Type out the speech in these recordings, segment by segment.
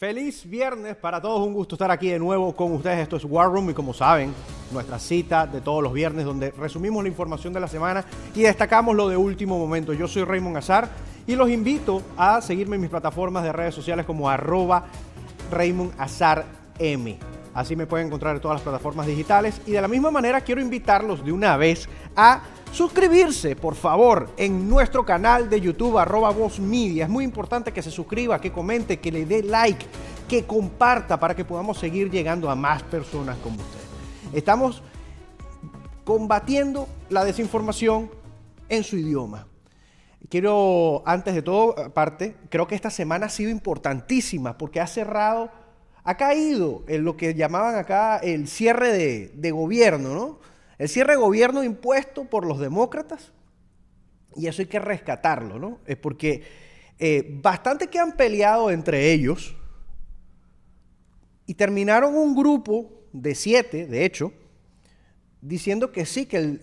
Feliz viernes para todos, un gusto estar aquí de nuevo con ustedes. Esto es War Room y como saben, nuestra cita de todos los viernes donde resumimos la información de la semana y destacamos lo de último momento. Yo soy Raymond Azar y los invito a seguirme en mis plataformas de redes sociales como @RaymondAzarM. Así me pueden encontrar en todas las plataformas digitales y de la misma manera quiero invitarlos de una vez a suscribirse, por favor, en nuestro canal de YouTube, @VozMedia. Es muy importante que se suscriba, que comente, que le dé like, que comparta para que podamos seguir llegando a más personas como usted. Estamos combatiendo la desinformación en su idioma. Quiero, antes de todo, aparte, creo que esta semana ha sido importantísima porque ha caído en lo que llamaban acá el cierre de gobierno, ¿no? El cierre de gobierno impuesto por los demócratas, y eso hay que rescatarlo, ¿no? Es porque bastante que han peleado entre ellos y terminaron un grupo de 7, de hecho, diciendo que sí, que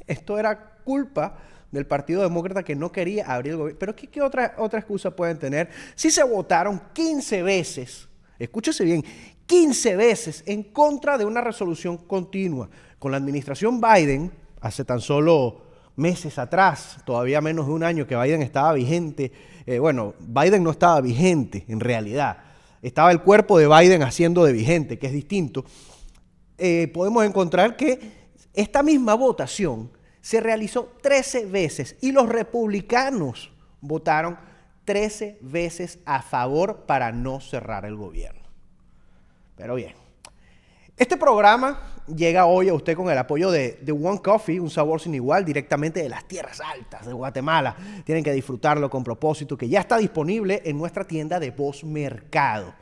esto era culpa del Partido Demócrata que no quería abrir el gobierno. Pero ¿qué otra excusa pueden tener? Si se votaron 15 veces, escúchese bien, 15 veces en contra de una resolución continua. Con la administración Biden, hace tan solo meses atrás, todavía menos de un año que Biden estaba vigente, Biden no estaba vigente en realidad, estaba el cuerpo de Biden haciendo de vigente, que es distinto. Podemos encontrar que esta misma votación se realizó 13 veces y los republicanos votaron 13 veces a favor para no cerrar el gobierno. Pero bien, este programa llega hoy a usted con el apoyo de One Coffee, un sabor sin igual, directamente de las tierras altas de Guatemala. Tienen que disfrutarlo con propósito, que ya está disponible en nuestra tienda de Voz Mercado.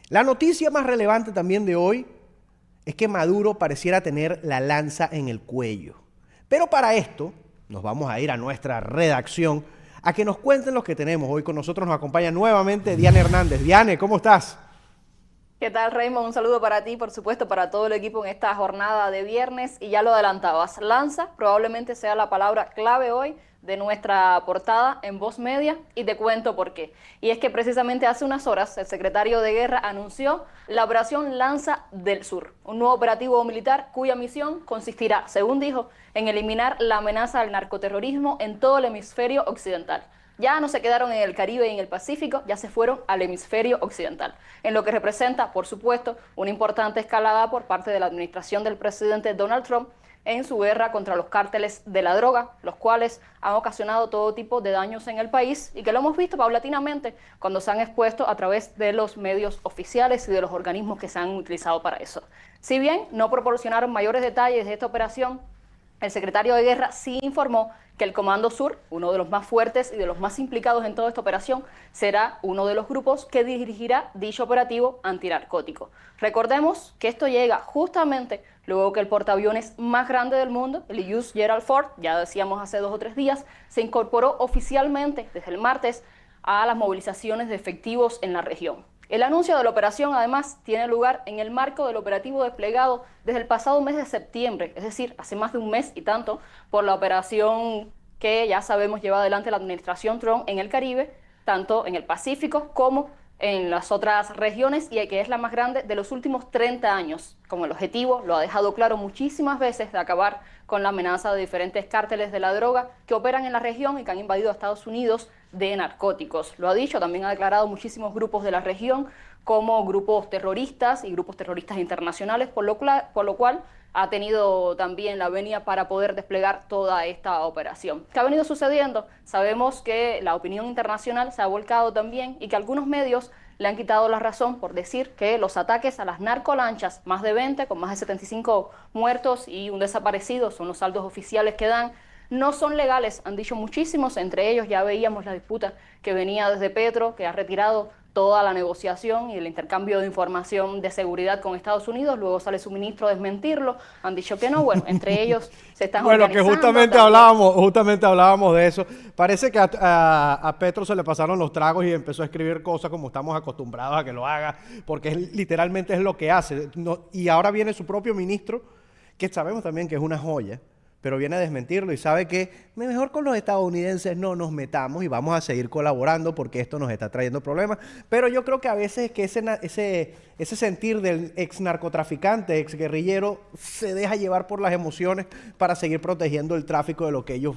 La noticia más relevante también de hoy es que Maduro pareciera tener la lanza en el cuello. Pero para esto nos vamos a ir a nuestra redacción a que nos cuenten lo que tenemos. Hoy con nosotros nos acompaña nuevamente Diane Hernández. Diane, ¿cómo estás? ¿Qué tal, Raymond? Un saludo para ti, por supuesto, para todo el equipo en esta jornada de viernes. Y ya lo adelantabas, lanza probablemente sea la palabra clave hoy de nuestra portada en Voz Media, y te cuento por qué. Y es que precisamente hace unas horas el secretario de Guerra anunció la operación Lanza del Sur, un nuevo operativo militar cuya misión consistirá, según dijo, en eliminar la amenaza del narcoterrorismo en todo el hemisferio occidental. Ya no se quedaron en el Caribe y en el Pacífico, ya se fueron al hemisferio occidental, en lo que representa, por supuesto, una importante escalada por parte de la administración del presidente Donald Trump en su guerra contra los cárteles de la droga, los cuales han ocasionado todo tipo de daños en el país y que lo hemos visto paulatinamente cuando se han expuesto a través de los medios oficiales y de los organismos que se han utilizado para eso. Si bien no proporcionaron mayores detalles de esta operación, el secretario de Guerra sí informó que el Comando Sur, uno de los más fuertes y de los más implicados en toda esta operación, será uno de los grupos que dirigirá dicho operativo antinarcótico. Recordemos que esto llega justamente luego que el portaaviones más grande del mundo, el US Gerald Ford, ya decíamos hace 2 o 3 días, se incorporó oficialmente desde el martes a las movilizaciones de efectivos en la región. El anuncio de la operación, además, tiene lugar en el marco del operativo desplegado desde el pasado mes de septiembre, es decir, hace más de un mes y tanto, por la operación que ya sabemos lleva adelante la administración Trump en el Caribe, tanto en el Pacífico como en las otras regiones, y que es la más grande de los últimos 30 años. Como el objetivo, lo ha dejado claro muchísimas veces, de acabar con la amenaza de diferentes cárteles de la droga que operan en la región y que han invadido a Estados Unidos de narcóticos. Lo ha dicho, también ha declarado muchísimos grupos de la región como grupos terroristas y grupos terroristas internacionales, por lo cual ha tenido también la venia para poder desplegar toda esta operación. ¿Qué ha venido sucediendo? Sabemos que la opinión internacional se ha volcado también y que algunos medios le han quitado la razón por decir que los ataques a las narcolanchas, más de 20, con más de 75 muertos y un desaparecido, son los saldos oficiales que dan, no son legales, han dicho muchísimos, entre ellos ya veíamos la disputa que venía desde Petro, que ha retirado toda la negociación y el intercambio de información de seguridad con Estados Unidos, luego sale su ministro a desmentirlo, han dicho que no, bueno, entre ellos se están organizando. Que justamente hablábamos de eso. Parece que a Petro se le pasaron los tragos y empezó a escribir cosas como estamos acostumbrados a que lo haga, porque literalmente es lo que hace. Y ahora viene su propio ministro, que sabemos también que es una joya, pero viene a desmentirlo y sabe que mejor con los estadounidenses no nos metamos y vamos a seguir colaborando porque esto nos está trayendo problemas. Pero yo creo que a veces que ese sentir del ex narcotraficante, ex guerrillero, se deja llevar por las emociones para seguir protegiendo el tráfico de lo que ellos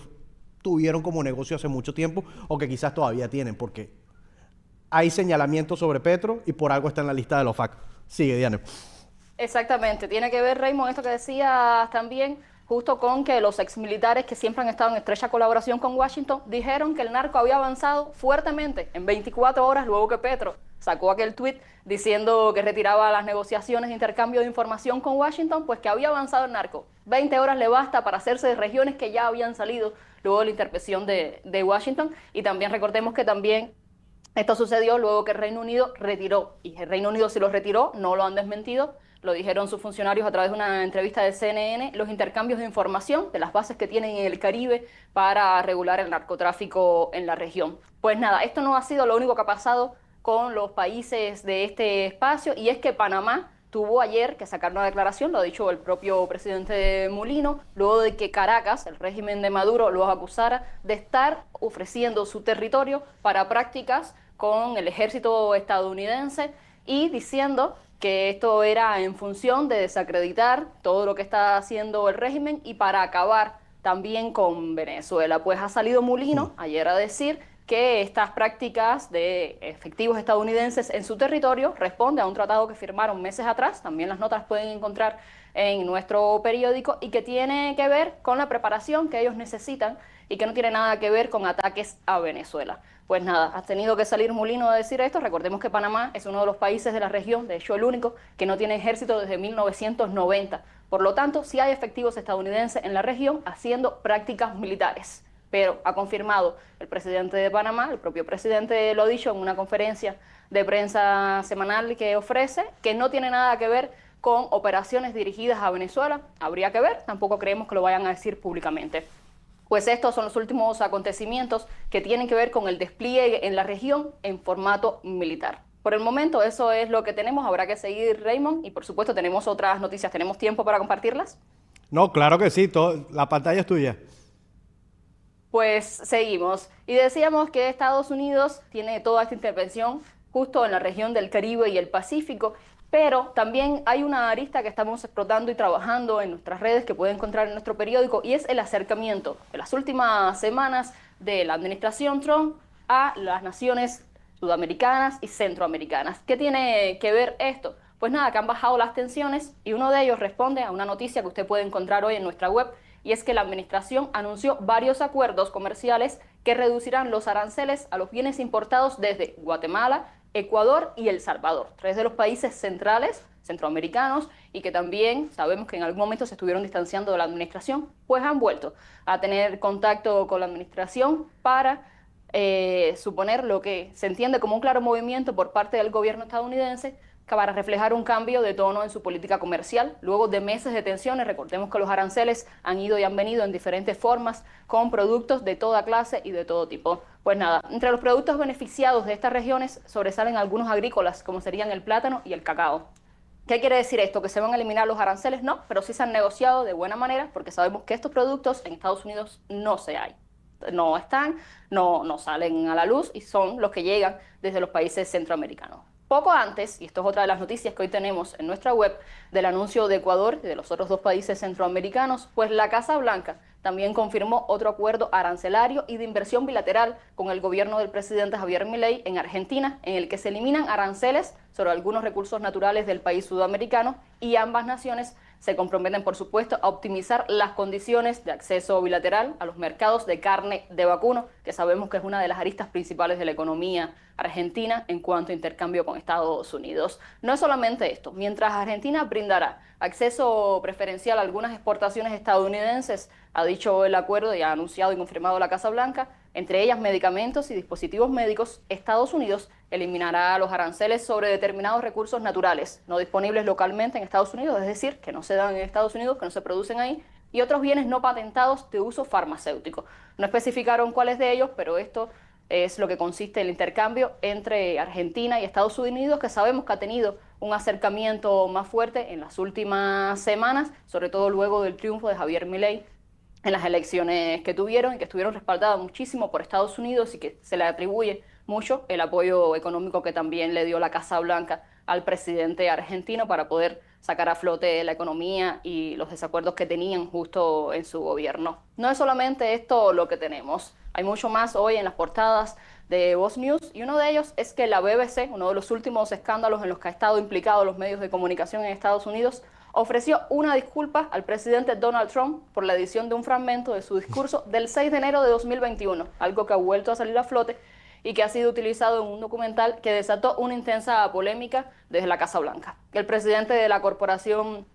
tuvieron como negocio hace mucho tiempo o que quizás todavía tienen, porque hay señalamientos sobre Petro y por algo está en la lista de los FAC. Sigue, Diana. Exactamente, tiene que ver, Raymond, esto que decías también, justo con que los exmilitares que siempre han estado en estrecha colaboración con Washington dijeron que el narco había avanzado fuertemente en 24 horas luego que Petro sacó aquel tuit diciendo que retiraba las negociaciones de intercambio de información con Washington, pues que había avanzado el narco. 20 horas le basta para hacerse de regiones que ya habían salido luego de la intervención de Washington. Y también recordemos que también esto sucedió luego que el Reino Unido retiró, y el Reino Unido si lo retiró, no lo han desmentido, lo dijeron sus funcionarios a través de una entrevista de CNN, los intercambios de información de las bases que tienen en el Caribe para regular el narcotráfico en la región. Pues nada, esto no ha sido lo único que ha pasado con los países de este espacio, y es que Panamá tuvo ayer que sacar una declaración, lo ha dicho el propio presidente Mulino, luego de que Caracas, el régimen de Maduro, los acusara de estar ofreciendo su territorio para prácticas con el ejército estadounidense y diciendo que esto era en función de desacreditar todo lo que está haciendo el régimen y para acabar también con Venezuela. Pues ha salido Mulino ayer a decir que estas prácticas de efectivos estadounidenses en su territorio responde a un tratado que firmaron meses atrás, también las notas pueden encontrar en nuestro periódico, y que tiene que ver con la preparación que ellos necesitan y que no tiene nada que ver con ataques a Venezuela. Pues nada, ha tenido que salir Mulino a decir esto. Recordemos que Panamá es uno de los países de la región, de hecho el único, que no tiene ejército desde 1990. Por lo tanto, sí hay efectivos estadounidenses en la región haciendo prácticas militares. Pero ha confirmado el presidente de Panamá, el propio presidente lo ha dicho en una conferencia de prensa semanal que ofrece, que no tiene nada que ver con operaciones dirigidas a Venezuela. Habría que ver, tampoco creemos que lo vayan a decir públicamente. Pues estos son los últimos acontecimientos que tienen que ver con el despliegue en la región en formato militar. Por el momento eso es lo que tenemos, habrá que seguir, Raymond, y por supuesto tenemos otras noticias. ¿Tenemos tiempo para compartirlas? No, claro que sí, la pantalla es tuya. Pues seguimos. Y decíamos que Estados Unidos tiene toda esta intervención justo en la región del Caribe y el Pacífico, pero también hay una arista que estamos explotando y trabajando en nuestras redes que pueden encontrar en nuestro periódico, y es el acercamiento de las últimas semanas de la administración Trump a las naciones sudamericanas y centroamericanas. ¿Qué tiene que ver esto? Pues nada, que han bajado las tensiones, y uno de ellos responde a una noticia que usted puede encontrar hoy en nuestra web, y es que la administración anunció varios acuerdos comerciales que reducirán los aranceles a los bienes importados desde Guatemala, Ecuador y El Salvador, tres de los países centrales centroamericanos y que también sabemos que en algún momento se estuvieron distanciando de la administración, pues han vuelto a tener contacto con la administración para suponer lo que se entiende como un claro movimiento por parte del gobierno estadounidense para reflejar un cambio de tono en su política comercial. Luego de meses de tensiones, recordemos que los aranceles han ido y han venido en diferentes formas con productos de toda clase y de todo tipo. Pues nada, entre los productos beneficiados de estas regiones sobresalen algunos agrícolas, como serían el plátano y el cacao. ¿Qué quiere decir esto? ¿Que se van a eliminar los aranceles? No, pero sí se han negociado de buena manera, porque sabemos que estos productos en Estados Unidos no están, no salen a la luz y son los que llegan desde los países centroamericanos. Poco antes, y esto es otra de las noticias que hoy tenemos en nuestra web, del anuncio de Ecuador y de los otros dos países centroamericanos, pues la Casa Blanca también confirmó otro acuerdo arancelario y de inversión bilateral con el gobierno del presidente Javier Milei en Argentina, en el que se eliminan aranceles sobre algunos recursos naturales del país sudamericano, y ambas naciones se comprometen, por supuesto, a optimizar las condiciones de acceso bilateral a los mercados de carne de vacuno, que sabemos que es una de las aristas principales de la economía argentina en cuanto a intercambio con Estados Unidos. No es solamente esto, mientras Argentina brindará acceso preferencial a algunas exportaciones estadounidenses, ha dicho el acuerdo y ha anunciado y confirmado la Casa Blanca, entre ellas medicamentos y dispositivos médicos, Estados Unidos eliminará los aranceles sobre determinados recursos naturales no disponibles localmente en Estados Unidos, es decir, que no se dan en Estados Unidos, que no se producen ahí, y otros bienes no patentados de uso farmacéutico. No especificaron cuáles de ellos, pero esto es lo que consiste el intercambio entre Argentina y Estados Unidos, que sabemos que ha tenido un acercamiento más fuerte en las últimas semanas, sobre todo luego del triunfo de Javier Milei en las elecciones que tuvieron y que estuvieron respaldadas muchísimo por Estados Unidos y que se le atribuye mucho el apoyo económico que también le dio la Casa Blanca al presidente argentino para poder sacar a flote la economía y los desacuerdos que tenían justo en su gobierno. No es solamente esto lo que tenemos, hay mucho más hoy en las portadas de Voz News y uno de ellos es que la BBC, uno de los últimos escándalos en los que ha estado implicados los medios de comunicación en Estados Unidos, ofreció una disculpa al presidente Donald Trump por la edición de un fragmento de su discurso del 6 de enero de 2021, algo que ha vuelto a salir a flote y que ha sido utilizado en un documental que desató una intensa polémica desde la Casa Blanca. El presidente de la corporación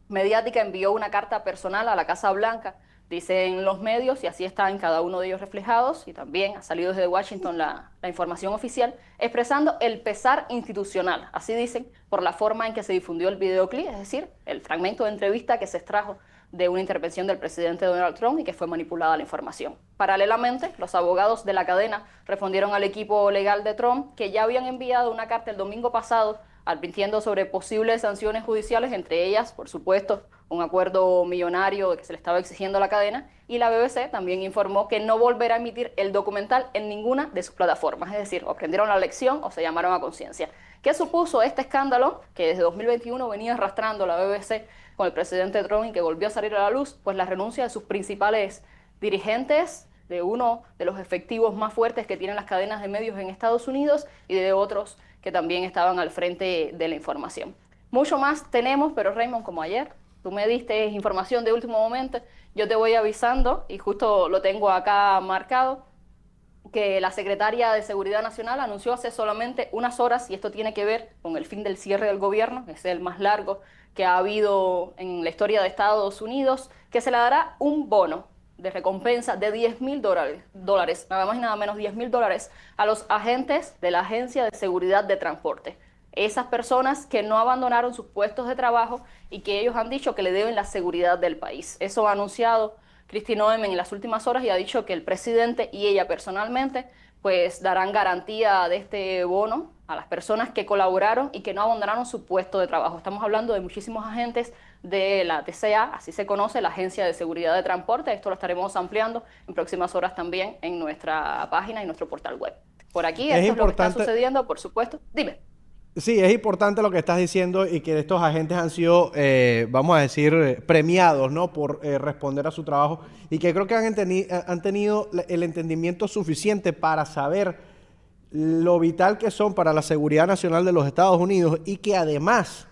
mediática envió una carta personal a la Casa Blanca, dicen los medios, y así está en cada uno de ellos reflejados, y también ha salido desde Washington la información oficial, expresando el pesar institucional, así dicen, por la forma en que se difundió el videoclip, es decir, el fragmento de entrevista que se extrajo de una intervención del presidente Donald Trump y que fue manipulada la información. Paralelamente, los abogados de la cadena respondieron al equipo legal de Trump que ya habían enviado una carta el domingo pasado advirtiendo sobre posibles sanciones judiciales, entre ellas, por supuesto, un acuerdo millonario que se le estaba exigiendo a la cadena, y la BBC también informó que no volverá a emitir el documental en ninguna de sus plataformas, es decir, o aprendieron la lección o se llamaron a conciencia. ¿Qué supuso este escándalo que desde 2021 venía arrastrando la BBC con el presidente Trump y que volvió a salir a la luz? Pues la renuncia de sus principales dirigentes, de uno de los efectivos más fuertes que tienen las cadenas de medios en Estados Unidos y de otros que también estaban al frente de la información. Mucho más tenemos, pero Raymond, como ayer tú me diste información de último momento, yo te voy avisando, y justo lo tengo acá marcado, que la secretaria de Seguridad Nacional anunció hace solamente unas horas, y esto tiene que ver con el fin del cierre del gobierno, que es el más largo que ha habido en la historia de Estados Unidos, que se le dará un bono de recompensa de $10.000, nada más y nada menos $10.000, a los agentes de la Agencia de Seguridad de Transporte. Esas personas que no abandonaron sus puestos de trabajo y que ellos han dicho que le deben la seguridad del país. Eso ha anunciado Kristi Noem en las últimas horas y ha dicho que el presidente y ella personalmente pues darán garantía de este bono a las personas que colaboraron y que no abandonaron su puesto de trabajo. Estamos hablando de muchísimos agentes de la TCA, así se conoce, la Agencia de Seguridad de Transporte. Esto lo estaremos ampliando en próximas horas también en nuestra página y nuestro portal web. Por aquí, esto es lo que está sucediendo, por supuesto. Dime. Sí, es importante lo que estás diciendo y que estos agentes han sido, vamos a decir, premiados, ¿no? Por responder a su trabajo y que creo que han tenido el entendimiento suficiente para saber lo vital que son para la seguridad nacional de los Estados Unidos y que además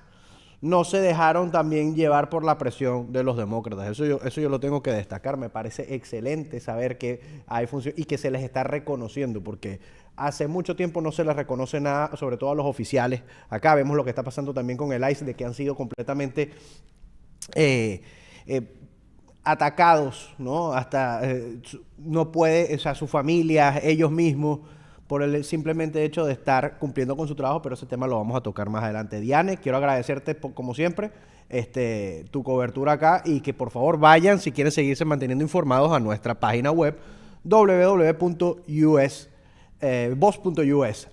no se dejaron también llevar por la presión de los demócratas. Eso yo lo tengo que destacar. Me parece excelente saber que hay función y que se les está reconociendo, porque hace mucho tiempo no se les reconoce nada, sobre todo a los oficiales. Acá vemos lo que está pasando también con el ICE, de que han sido completamente atacados, ¿no? Hasta no puede, o sea, sus familias, ellos mismos, por el simplemente hecho de estar cumpliendo con su trabajo, pero ese tema lo vamos a tocar más adelante. Diane, quiero agradecerte, como siempre, tu cobertura acá y que por favor vayan, si quieren seguirse manteniendo informados, a nuestra página web www.voz.us.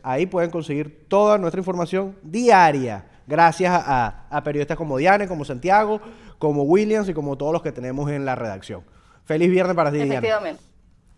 Ahí pueden conseguir toda nuestra información diaria, gracias a periodistas como Diane, como Santiago, como Williams y como todos los que tenemos en la redacción. Feliz viernes para ti, Diane. Efectivamente.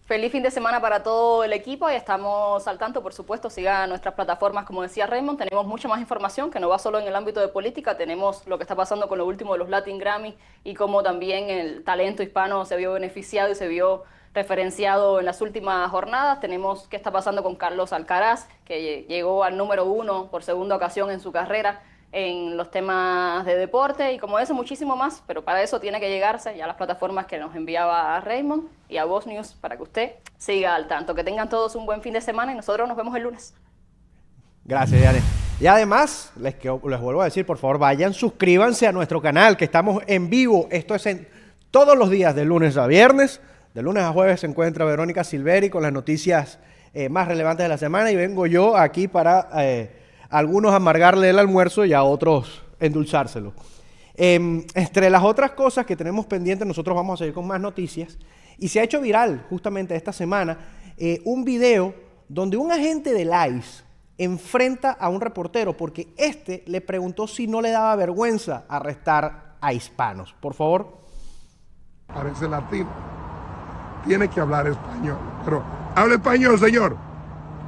Feliz fin de semana para todo el equipo y estamos al tanto, por supuesto, sigan nuestras plataformas, como decía Raymond, tenemos mucha más información que no va solo en el ámbito de política, tenemos lo que está pasando con lo último de los Latin Grammy y cómo también el talento hispano se vio beneficiado y se vio referenciado en las últimas jornadas. Tenemos qué está pasando con Carlos Alcaraz, que llegó al número 1 por segunda ocasión en su carrera en los temas de deporte y como eso muchísimo más, pero para eso tiene que llegarse ya a las plataformas que nos enviaba a Raymond y a Voz News para que usted siga al tanto. Que tengan todos un buen fin de semana y nosotros nos vemos el lunes. Gracias, Diane. Y además, les vuelvo a decir, por favor, vayan, suscríbanse a nuestro canal, que estamos en vivo. Esto es todos los días, de lunes a viernes. De lunes a jueves se encuentra Verónica Silveri con las noticias más relevantes de la semana y vengo yo aquí para algunos amargarle el almuerzo y a otros endulzárselo. Entre las otras cosas que tenemos pendientes, nosotros vamos a seguir con más noticias y se ha hecho viral justamente esta semana un video donde un agente del ICE enfrenta a un reportero porque este le preguntó si no le daba vergüenza arrestar a hispanos. Por favor. Parece latino. tiene que hablar español. Pero, ¿habla español, señor?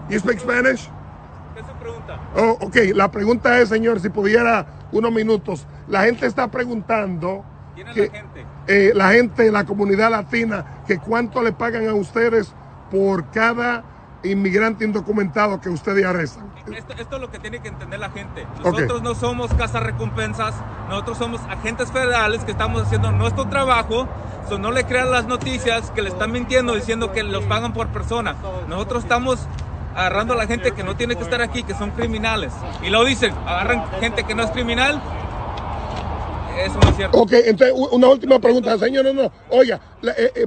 You speak Spanish? ¿Qué es su pregunta? Oh, ok, la pregunta es, señor, si pudiera unos minutos. La gente está preguntando... ¿Quién es la gente? La gente, la comunidad latina, que cuánto le pagan a ustedes por cada inmigrante indocumentado que ustedes arrestan. Esto es lo que tiene que entender la gente. Nosotros no somos cazarrecompensas, nosotros somos agentes federales que estamos haciendo nuestro trabajo. No le crean las noticias que le están mintiendo diciendo que los pagan por persona. Nosotros estamos agarrando a la gente que no tiene que estar aquí, que son criminales. Y lo dicen, agarran gente que no es criminal. Eso no es cierto. Ok, entonces una última pregunta, señor. No. Oiga,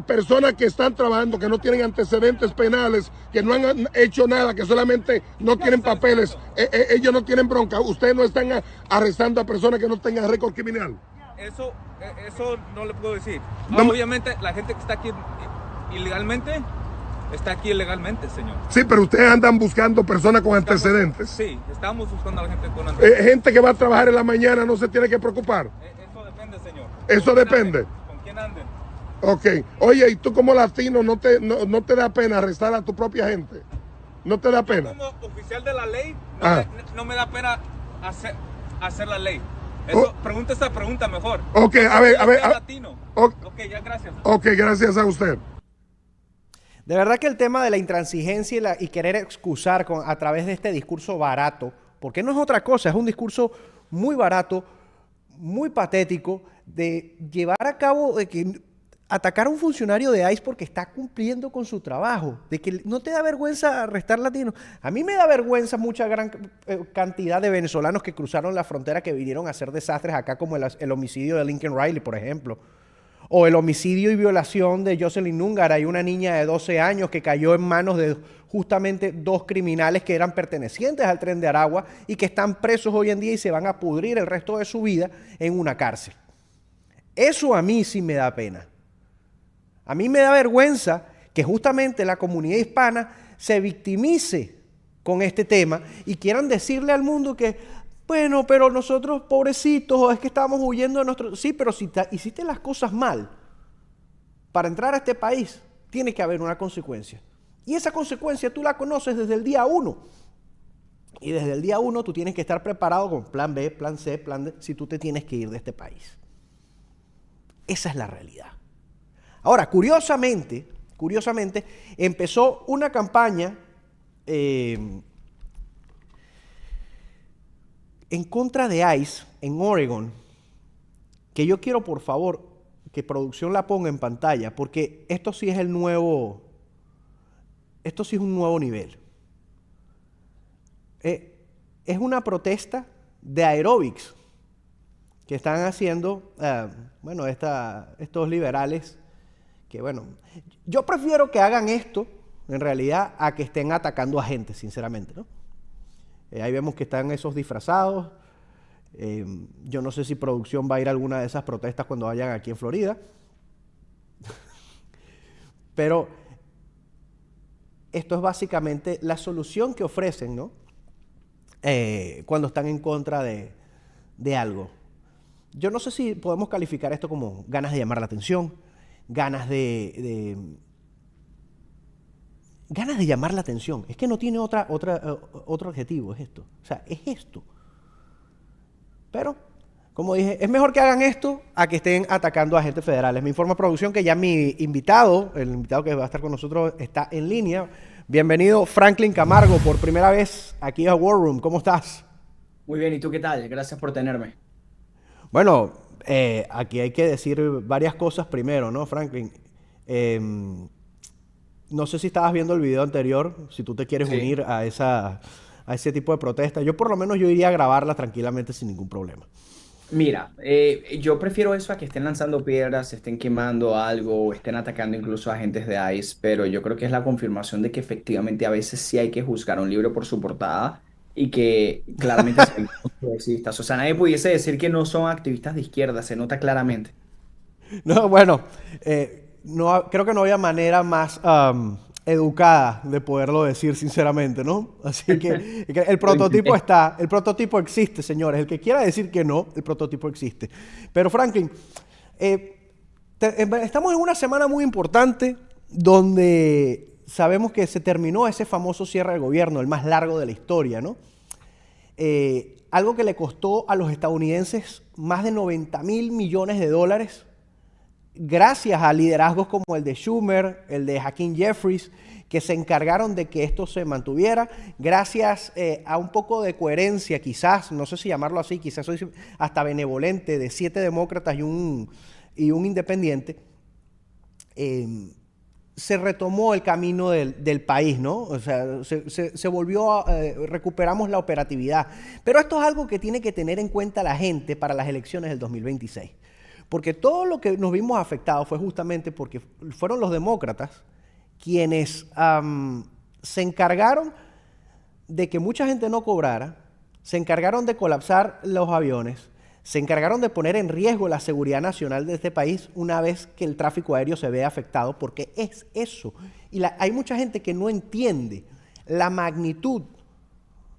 personas que están trabajando, que no tienen antecedentes penales, que no han hecho nada, que solamente no tienen papeles, ellos no tienen bronca. Ustedes no están arrestando a personas que no tengan récord criminal. Eso no le puedo decir. No, obviamente, la gente que está aquí ilegalmente, está aquí ilegalmente, señor. Sí, pero ustedes andan buscando personas con antecedentes. Sí, estamos buscando a la gente con antecedentes. Gente que va a trabajar en la mañana no se tiene que preocupar. Eso depende, señor. Eso depende. ¿Con quién anden? Ok. Oye, ¿y tú como latino no te da pena arrestar a tu propia gente? ¿No te da pena? Como oficial de la ley, no me da pena hacer la ley. Eso, pregunta esta pregunta mejor. Ok, a ver. Latino. Ok, ya, gracias. Ok, gracias a usted. De verdad que el tema de la intransigencia y querer excusar a través de este discurso barato, porque no es otra cosa, es un discurso muy barato, muy patético, de llevar a cabo, de que atacar a un funcionario de ICE porque está cumpliendo con su trabajo, de que no te da vergüenza arrestar latinos. A mí me da vergüenza mucha gran cantidad de venezolanos que cruzaron la frontera, que vinieron a hacer desastres acá, como el homicidio de Lincoln Riley, por ejemplo. O el homicidio y violación de Jocelyn Núngara, y una niña de 12 años que cayó en manos de justamente dos criminales que eran pertenecientes al Tren de Aragua y que están presos hoy en día y se van a pudrir el resto de su vida en una cárcel. Eso a mí sí me da pena. A mí me da vergüenza que justamente la comunidad hispana se victimice con este tema y quieran decirle al mundo que, bueno, pero nosotros pobrecitos, es que estábamos huyendo de nuestro... Sí, pero si hiciste las cosas mal, para entrar a este país tiene que haber una consecuencia. Y esa consecuencia tú la conoces desde el día 1. Y desde el día 1 tú tienes que estar preparado con plan B, plan C, plan D, si tú te tienes que ir de este país. Esa es la realidad. Ahora, curiosamente, empezó una campaña en contra de ICE en Oregon, que yo quiero, por favor, que producción la ponga en pantalla, porque esto sí es un nuevo nivel. Es una protesta de aeróbics que están haciendo, estos liberales, que bueno, yo prefiero que hagan esto, en realidad, a que estén atacando a gente, sinceramente, ¿no? Ahí vemos que están esos disfrazados. Yo no sé si producción va a ir a alguna de esas protestas cuando vayan aquí en Florida. Pero esto es básicamente la solución que ofrecen, ¿no? Cuando están en contra de algo. Yo no sé si podemos calificar esto como ganas de llamar la atención, ganas de llamar la atención. Es que no tiene otro objetivo, es esto. O sea, es esto. Pero, como dije, es mejor que hagan esto a que estén atacando a agentes federales. Me informa producción que ya el invitado que va a estar con nosotros está en línea. Bienvenido, Franklin Camargo, por primera vez aquí a War Room. ¿Cómo estás? Muy bien, ¿y tú qué tal? Gracias por tenerme. Bueno, aquí hay que decir varias cosas primero, ¿no, Franklin? No sé si estabas viendo el video anterior, si tú te quieres unir a ese tipo de protestas. Yo por lo menos yo iría a grabarla tranquilamente sin ningún problema. Mira, yo prefiero eso a que estén lanzando piedras, estén quemando algo o estén atacando incluso a agentes de ICE, pero yo creo que es la confirmación de que efectivamente a veces sí hay que juzgar a un libro por su portada y que claramente son progresistas. O sea, nadie pudiese decir que no son activistas de izquierda, se nota claramente. No, bueno, creo que no había manera más educada de poderlo decir sinceramente, ¿no? Así que el prototipo está, el prototipo existe, señores. El que quiera decir que no, el prototipo existe. Pero Franklin, estamos en una semana muy importante donde sabemos que se terminó ese famoso cierre del gobierno, el más largo de la historia, ¿no? Algo que le costó a los estadounidenses más de 90.000 millones de dólares, gracias a liderazgos como el de Schumer, el de Hakeem Jeffries, que se encargaron de que esto se mantuviera, gracias a un poco de coherencia, quizás, no sé si llamarlo así, quizás soy hasta benevolente, de 7 demócratas y un independiente, se retomó el camino del país, ¿no? O sea, se volvió, recuperamos la operatividad. Pero esto es algo que tiene que tener en cuenta la gente para las elecciones del 2026. Porque todo lo que nos vimos afectados fue justamente porque fueron los demócratas quienes se encargaron de que mucha gente no cobrara, se encargaron de colapsar los aviones, se encargaron de poner en riesgo la seguridad nacional de este país una vez que el tráfico aéreo se ve afectado, porque es eso. Y hay mucha gente que no entiende la magnitud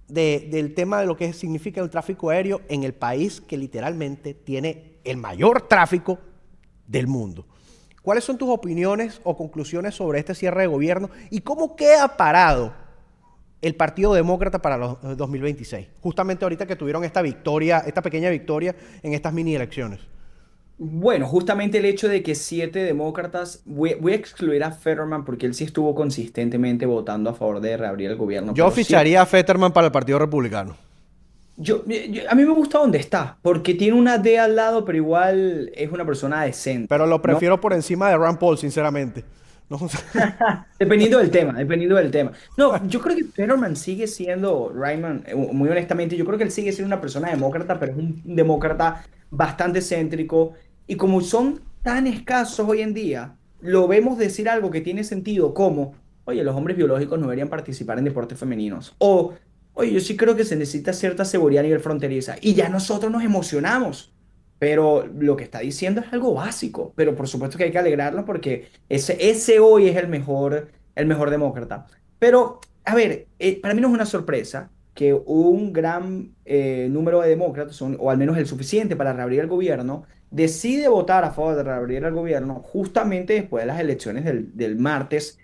del tema de lo que significa el tráfico aéreo en el país que literalmente tiene el mayor tráfico del mundo. ¿Cuáles son tus opiniones o conclusiones sobre este cierre de gobierno y cómo queda parado el Partido Demócrata para los 2026? Justamente ahorita que tuvieron esta victoria, esta pequeña victoria en estas mini elecciones. Bueno, justamente el hecho de que 7 demócratas, voy a excluir a Fetterman porque él sí estuvo consistentemente votando a favor de reabrir el gobierno. Yo pero ficharía a Fetterman para el Partido Republicano. A mí me gusta donde está, porque tiene una D al lado, pero igual es una persona decente. Pero lo ¿no? prefiero por encima de Rand Paul, sinceramente. No. Dependiendo del tema, dependiendo del tema. No, yo creo que Fetterman sigue siendo, Raymond, muy honestamente, yo creo que él sigue siendo una persona demócrata, pero es un demócrata bastante céntrico. Y como son tan escasos hoy en día, lo vemos decir algo que tiene sentido, como, oye, los hombres biológicos no deberían participar en deportes femeninos. O, oye, yo sí creo que se necesita cierta seguridad a nivel fronteriza. Y ya nosotros nos emocionamos. Pero lo que está diciendo es algo básico. Pero por supuesto que hay que alegrarlo porque ese hoy es el mejor demócrata. Pero, a ver, para mí no es una sorpresa que un gran número de demócratas, o al menos el suficiente para reabrir el gobierno, decide votar a favor de reabrir el gobierno justamente después de las elecciones del martes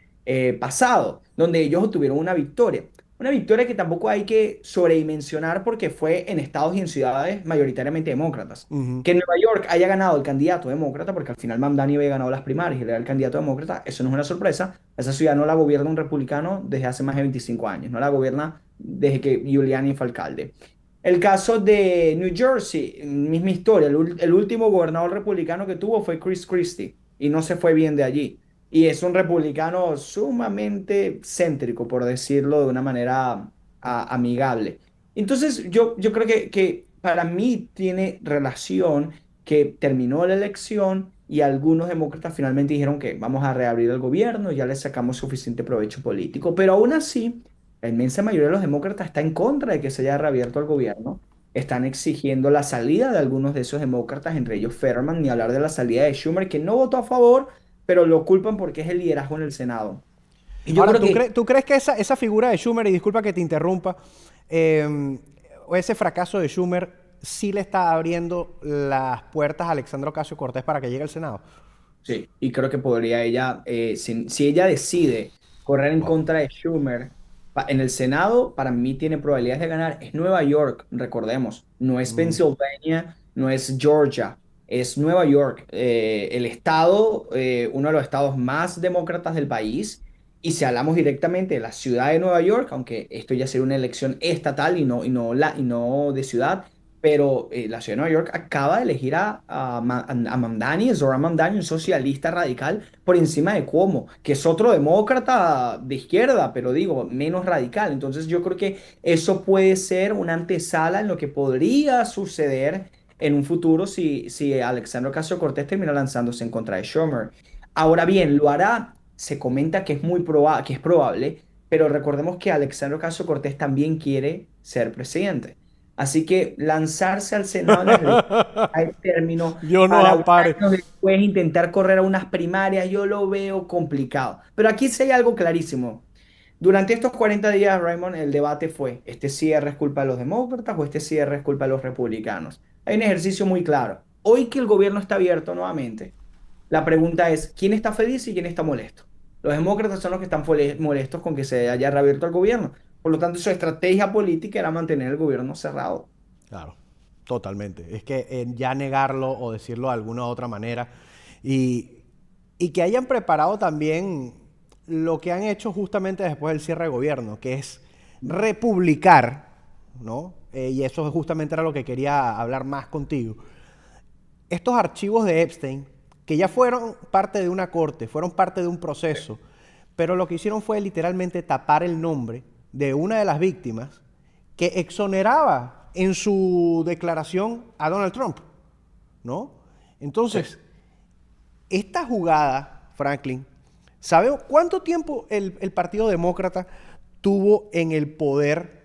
pasado, donde ellos obtuvieron una victoria. Una victoria que tampoco hay que sobredimensionar porque fue en estados y en ciudades mayoritariamente demócratas. Que en Nueva York haya ganado el candidato demócrata, porque al final Mamdani había ganado las primarias y era el candidato demócrata, eso no es una sorpresa. Esa ciudad no la gobierna un republicano desde hace más de 25 años, no la gobierna desde que Giuliani fue alcalde. El caso de New Jersey, misma historia, el último gobernador republicano que tuvo fue Chris Christie y no se fue bien de allí. Y es un republicano sumamente céntrico, por decirlo de una manera amigable. Entonces, yo creo que para mí tiene relación que terminó la elección y algunos demócratas finalmente dijeron que vamos a reabrir el gobierno, ya le sacamos suficiente provecho político. Pero aún así, la inmensa mayoría de los demócratas está en contra de que se haya reabierto el gobierno. Están exigiendo la salida de algunos de esos demócratas, entre ellos Fetterman, ni hablar de la salida de Schumer, que no votó a favor, pero lo culpan porque es el liderazgo en el Senado. Y yo ahora, ¿tú crees que esa figura de Schumer, y disculpa que te interrumpa, o ese fracaso de Schumer sí le está abriendo las puertas a Alexandra Ocasio-Cortez para que llegue al Senado? Sí, y creo que podría ella, si ella decide correr en contra de Schumer, en el Senado, para mí tiene probabilidades de ganar. Es Nueva York, recordemos, no es Pennsylvania, no es Georgia. Es Nueva York, el estado, uno de los estados más demócratas del país. Y si hablamos directamente de la ciudad de Nueva York, aunque esto ya sería una elección estatal y no de ciudad, pero la ciudad de Nueva York acaba de elegir a Mamdani, Zohran Mamdani, un socialista radical, por encima de Cuomo, que es otro demócrata de izquierda, pero digo, menos radical. Entonces yo creo que eso puede ser una antesala en lo que podría suceder en un futuro si Alexandra Ocasio-Cortez termina lanzándose en contra de Schumer. Ahora bien, lo hará, se comenta que es que es probable, pero recordemos que Alexandra Ocasio-Cortez también quiere ser presidente. Así que lanzarse al Senado al término yo no para apare. después intentar correr a unas primarias, yo lo veo complicado. Pero aquí sí hay algo clarísimo. Durante estos 40 días, Raymond, el debate fue, ¿este cierre es culpa de los demócratas o este cierre es culpa de los republicanos? Hay un ejercicio muy claro. Hoy que el gobierno está abierto nuevamente, la pregunta es, ¿quién está feliz y quién está molesto? Los demócratas son los que están molestos con que se haya reabierto el gobierno. Por lo tanto, su estrategia política era mantener el gobierno cerrado. Claro, totalmente. Es que ya negarlo o decirlo de alguna u otra manera y que hayan preparado también lo que han hecho justamente después del cierre de gobierno, que es republicar, ¿no? Y eso justamente era lo que quería hablar más contigo. Estos archivos de Epstein, que ya fueron parte de una corte, fueron parte de un proceso, pero lo que hicieron fue literalmente tapar el nombre de una de las víctimas que exoneraba en su declaración a Donald Trump, ¿no? Entonces, esta jugada, Franklin, ¿sabe cuánto tiempo el Partido Demócrata tuvo en el poder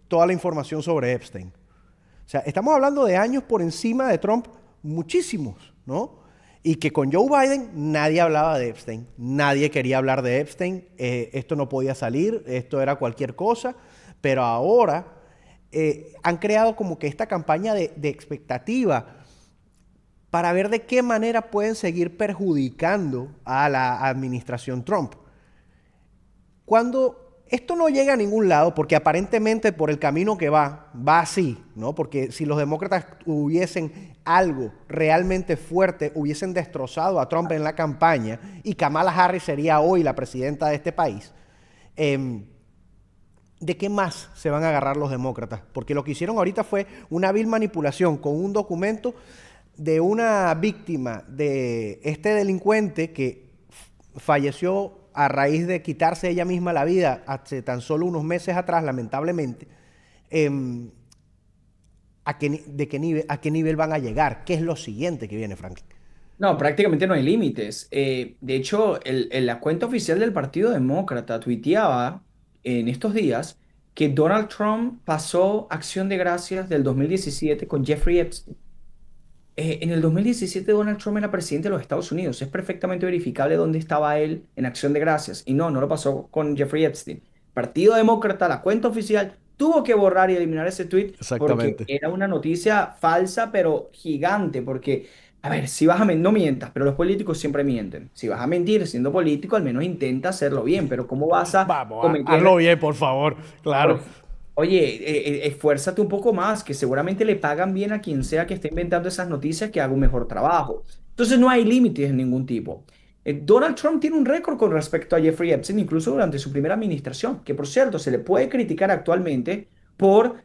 toda la información sobre Epstein? O sea, estamos hablando de años por encima de Trump, muchísimos, ¿no? Y que con Joe Biden nadie hablaba de Epstein, nadie quería hablar de Epstein, esto no podía salir, esto era cualquier cosa, pero ahora han creado como que esta campaña de expectativa para ver de qué manera pueden seguir perjudicando a la administración Trump. Cuando esto no llega a ningún lado, porque aparentemente por el camino que va así, ¿no? Porque si los demócratas hubiesen algo realmente fuerte, hubiesen destrozado a Trump en la campaña y Kamala Harris sería hoy la presidenta de este país, ¿de qué más se van a agarrar los demócratas? Porque lo que hicieron ahorita fue una vil manipulación con un documento de una víctima de este delincuente que falleció a raíz de quitarse ella misma la vida hace tan solo unos meses atrás, lamentablemente. ¿A qué nivel van a llegar? ¿Qué es lo siguiente que viene, Franklin? No, prácticamente no hay límites. De hecho, la cuenta oficial del Partido Demócrata tuiteaba en estos días que Donald Trump pasó Acción de Gracias del 2017 con Jeffrey Epstein. En el 2017 Donald Trump era presidente de los Estados Unidos. Es perfectamente verificable dónde estaba él en Acción de Gracias. Y no lo pasó con Jeffrey Epstein. Partido Demócrata, la cuenta oficial, tuvo que borrar y eliminar ese tweet porque Exactamente. era una noticia falsa, pero gigante. Porque, a ver, si vas a mentir, no mientas, pero los políticos siempre mienten. Si vas a mentir siendo político, al menos intenta hacerlo bien. Pero ¿cómo vas a Vamos, hazlo cometer bien, por favor. por- Claro. Oye, esfuérzate un poco más, que seguramente le pagan bien a quien sea que esté inventando esas noticias que haga un mejor trabajo. Entonces no hay límites de ningún tipo. Donald Trump tiene un récord con respecto a Jeffrey Epstein, incluso durante su primera administración, que por cierto se le puede criticar actualmente por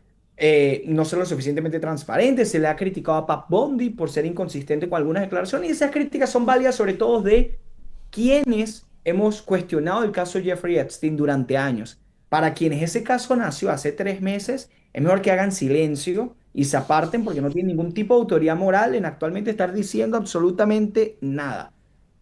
no ser lo suficientemente transparente, se le ha criticado a Pat Bundy por ser inconsistente con algunas declaraciones y esas críticas son válidas sobre todo de quienes hemos cuestionado el caso Jeffrey Epstein durante años. Para quienes ese caso nació hace 3 meses, es mejor que hagan silencio y se aparten porque no tienen ningún tipo de autoridad moral en actualmente estar diciendo absolutamente nada.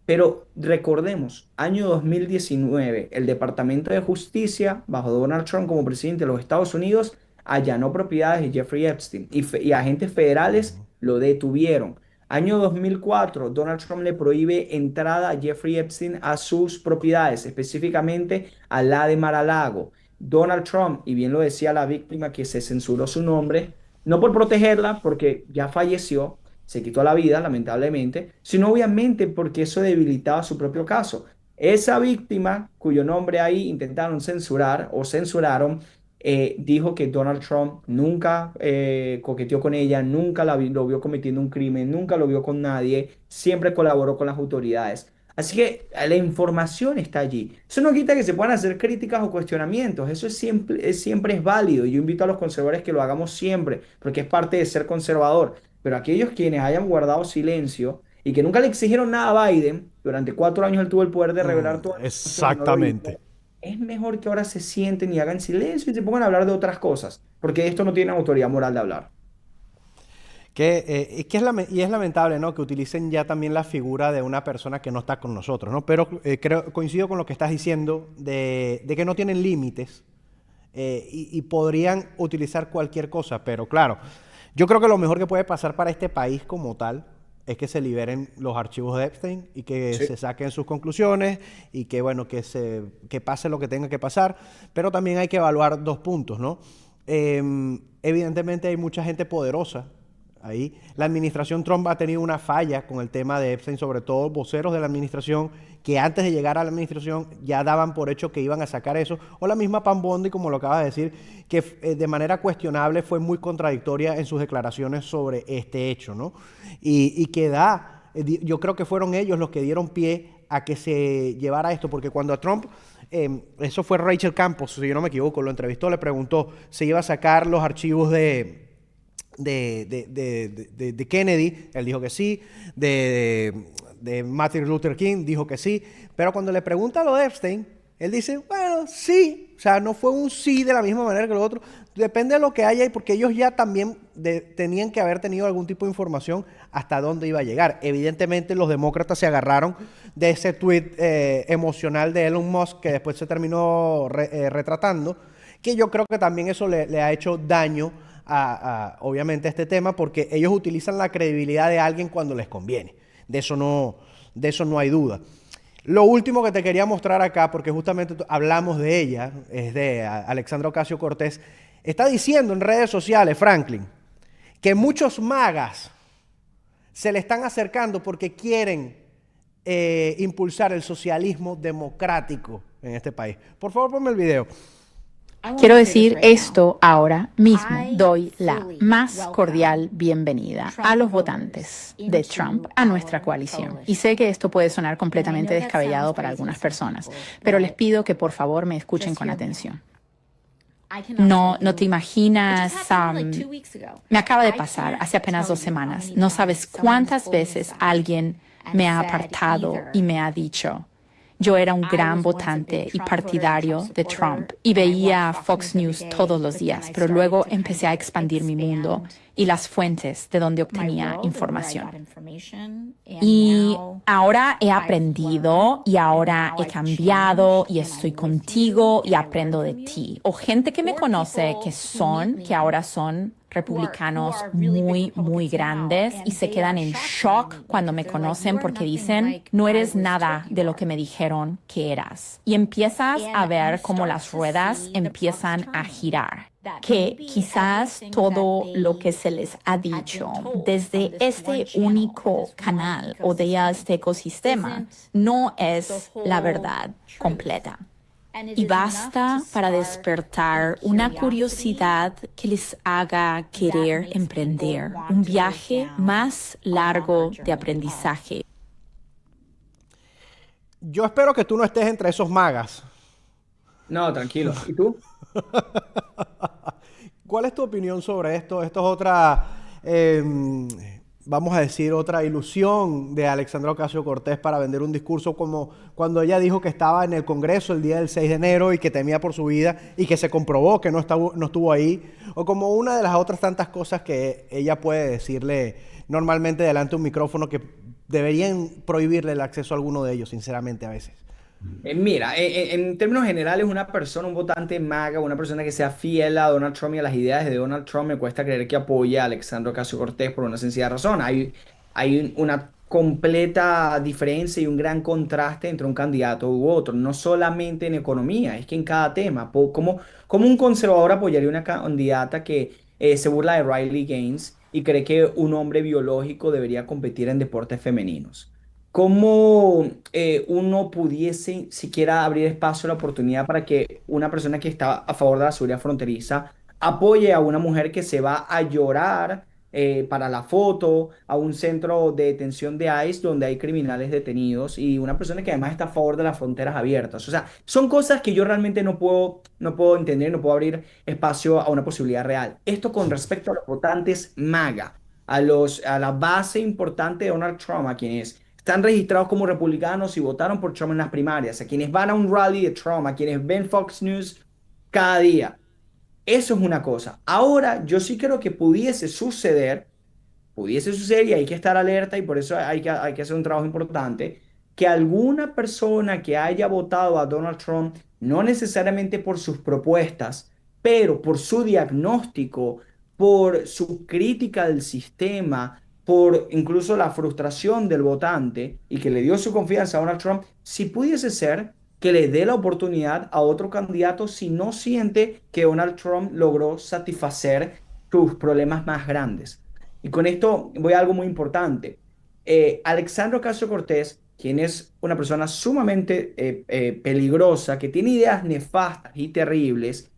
Pero recordemos, año 2019, el Departamento de Justicia, bajo Donald Trump como presidente de los Estados Unidos, allanó propiedades de Jeffrey Epstein y agentes federales lo detuvieron. Año 2004, Donald Trump le prohíbe entrada a Jeffrey Epstein a sus propiedades, específicamente a la de Mar-a-Lago. Donald Trump, y bien lo decía la víctima que se censuró su nombre, no por protegerla, porque ya falleció, se quitó la vida, lamentablemente, sino obviamente porque eso debilitaba su propio caso. Esa víctima, cuyo nombre ahí intentaron censurar o censuraron, dijo que Donald Trump nunca coqueteó con ella, nunca lo vio cometiendo un crimen, nunca lo vio con nadie, siempre colaboró con las autoridades. Así que la información está allí. Eso no quita que se puedan hacer críticas o cuestionamientos. Eso siempre es válido. Y yo invito a los conservadores que lo hagamos siempre, porque es parte de ser conservador. Pero aquellos quienes hayan guardado silencio y que nunca le exigieron nada a Biden, durante 4 años él tuvo el poder de revelar toda la información y no lo hizo, Exactamente. es mejor que ahora se sienten y hagan silencio y se pongan a hablar de otras cosas, porque esto no tiene autoridad moral de hablar. Y es lamentable, ¿no? Que utilicen ya también la figura de una persona que no está con nosotros, ¿no? Pero coincido con lo que estás diciendo de que no tienen límites y podrían utilizar cualquier cosa. Pero claro, yo creo que lo mejor que puede pasar para este país como tal es que se liberen los archivos de Epstein y que Sí. se saquen sus conclusiones y que, bueno, que pase lo que tenga que pasar. Pero también hay que evaluar dos puntos, ¿no? Evidentemente hay mucha gente poderosa ahí. La administración Trump ha tenido una falla con el tema de Epstein, sobre todo voceros de la administración que antes de llegar a la administración ya daban por hecho que iban a sacar eso, o la misma Pam Bondi, como lo acabas de decir, que de manera cuestionable fue muy contradictoria en sus declaraciones sobre este hecho, ¿no? Y que yo creo que fueron ellos los que dieron pie a que se llevara esto, porque cuando a Trump, eso fue Rachel Campos, si yo no me equivoco, lo entrevistó, le preguntó si iba a sacar los archivos de Kennedy, él dijo que sí, de Martin Luther King, dijo que sí, pero cuando le pregunta lo de Epstein, él dice, bueno, sí, o sea, no fue un sí de la misma manera que lo otro, depende de lo que haya, y porque ellos ya también tenían que haber tenido algún tipo de información hasta dónde iba a llegar. Evidentemente los demócratas se agarraron de ese tweet emocional de Elon Musk, que después se terminó retratando, que yo creo que también eso le ha hecho daño obviamente a este tema, porque ellos utilizan la credibilidad de alguien cuando les conviene. De eso no hay duda. Lo último que te quería mostrar acá, porque justamente hablamos de ella, es de Alexandra Ocasio-Cortez. Está diciendo en redes sociales, Franklin, que muchos magas se le están acercando porque quieren impulsar el socialismo democrático en este país. Por favor, ponme el video. Quiero decir esto ahora mismo. Doy la más cordial bienvenida a los votantes de Trump a nuestra coalición. Y sé que esto puede sonar completamente descabellado para algunas personas, pero les pido que por favor me escuchen con atención. No te imaginas, me acaba de pasar hace apenas 2 semanas. No sabes cuántas veces alguien me ha apartado y me ha dicho: yo era un gran votante y partidario de Trump y veía Fox News todos los días, pero luego empecé a expandir mi mundo y las fuentes de donde obtenía información. Y ahora he aprendido y ahora he cambiado y estoy contigo y aprendo de ti. O gente que me conoce que ahora son republicanos muy, muy grandes y se quedan en shock cuando me conocen porque dicen: no eres nada de lo que me dijeron que eras. Y empiezas a ver cómo las ruedas empiezan a girar. Que quizás todo lo que se les ha dicho desde este único canal o de este ecosistema no es la verdad completa. Y basta para despertar una curiosidad que les haga querer emprender un viaje más largo de aprendizaje. Yo espero que tú no estés entre esos magas. No, tranquilo. ¿Y tú? ¿Cuál es tu opinión sobre esto? Esto es otra, vamos a decir, otra ilusión de Alexandra Ocasio-Cortez para vender un discurso, como cuando ella dijo que estaba en el Congreso el día del 6 de enero y que temía por su vida y que se comprobó que no estuvo ahí, o como una de las otras tantas cosas que ella puede decirle normalmente delante de un micrófono, que deberían prohibirle el acceso a alguno de ellos, sinceramente, a veces. Mira, en términos generales, una persona, un votante MAGA, una persona que sea fiel a Donald Trump y a las ideas de Donald Trump, me cuesta creer que apoye a Alexandra Ocasio-Cortez por una sencilla razón. Hay una completa diferencia y un gran contraste entre un candidato u otro, no solamente en economía, es que en cada tema. Como un conservador apoyaría una candidata que se burla de Riley Gaines y cree que un hombre biológico debería competir en deportes femeninos? ¿Cómo uno pudiese siquiera abrir espacio a la oportunidad para que una persona que está a favor de la seguridad fronteriza apoye a una mujer que se va a llorar para la foto a un centro de detención de ICE donde hay criminales detenidos, y una persona que además está a favor de las fronteras abiertas? O sea, son cosas que yo realmente no puedo entender, no puedo abrir espacio a una posibilidad real. Esto con respecto a los votantes MAGA, a la base importante de Donald Trump, a quienes están registrados como republicanos y votaron por Trump en las primarias, a quienes van a un rally de Trump, a quienes ven Fox News cada día. Eso es una cosa. Ahora, yo sí creo que pudiese suceder, y hay que estar alerta, y por eso hay que hacer un trabajo importante, que alguna persona que haya votado a Donald Trump, no necesariamente por sus propuestas, pero por su diagnóstico, por su crítica del sistema, por incluso la frustración del votante y que le dio su confianza a Donald Trump, si pudiese ser que le dé la oportunidad a otro candidato si no siente que Donald Trump logró satisfacer sus problemas más grandes. Y con esto voy a algo muy importante. Alexandria Ocasio-Cortez, quien es una persona sumamente peligrosa, que tiene ideas nefastas y terribles,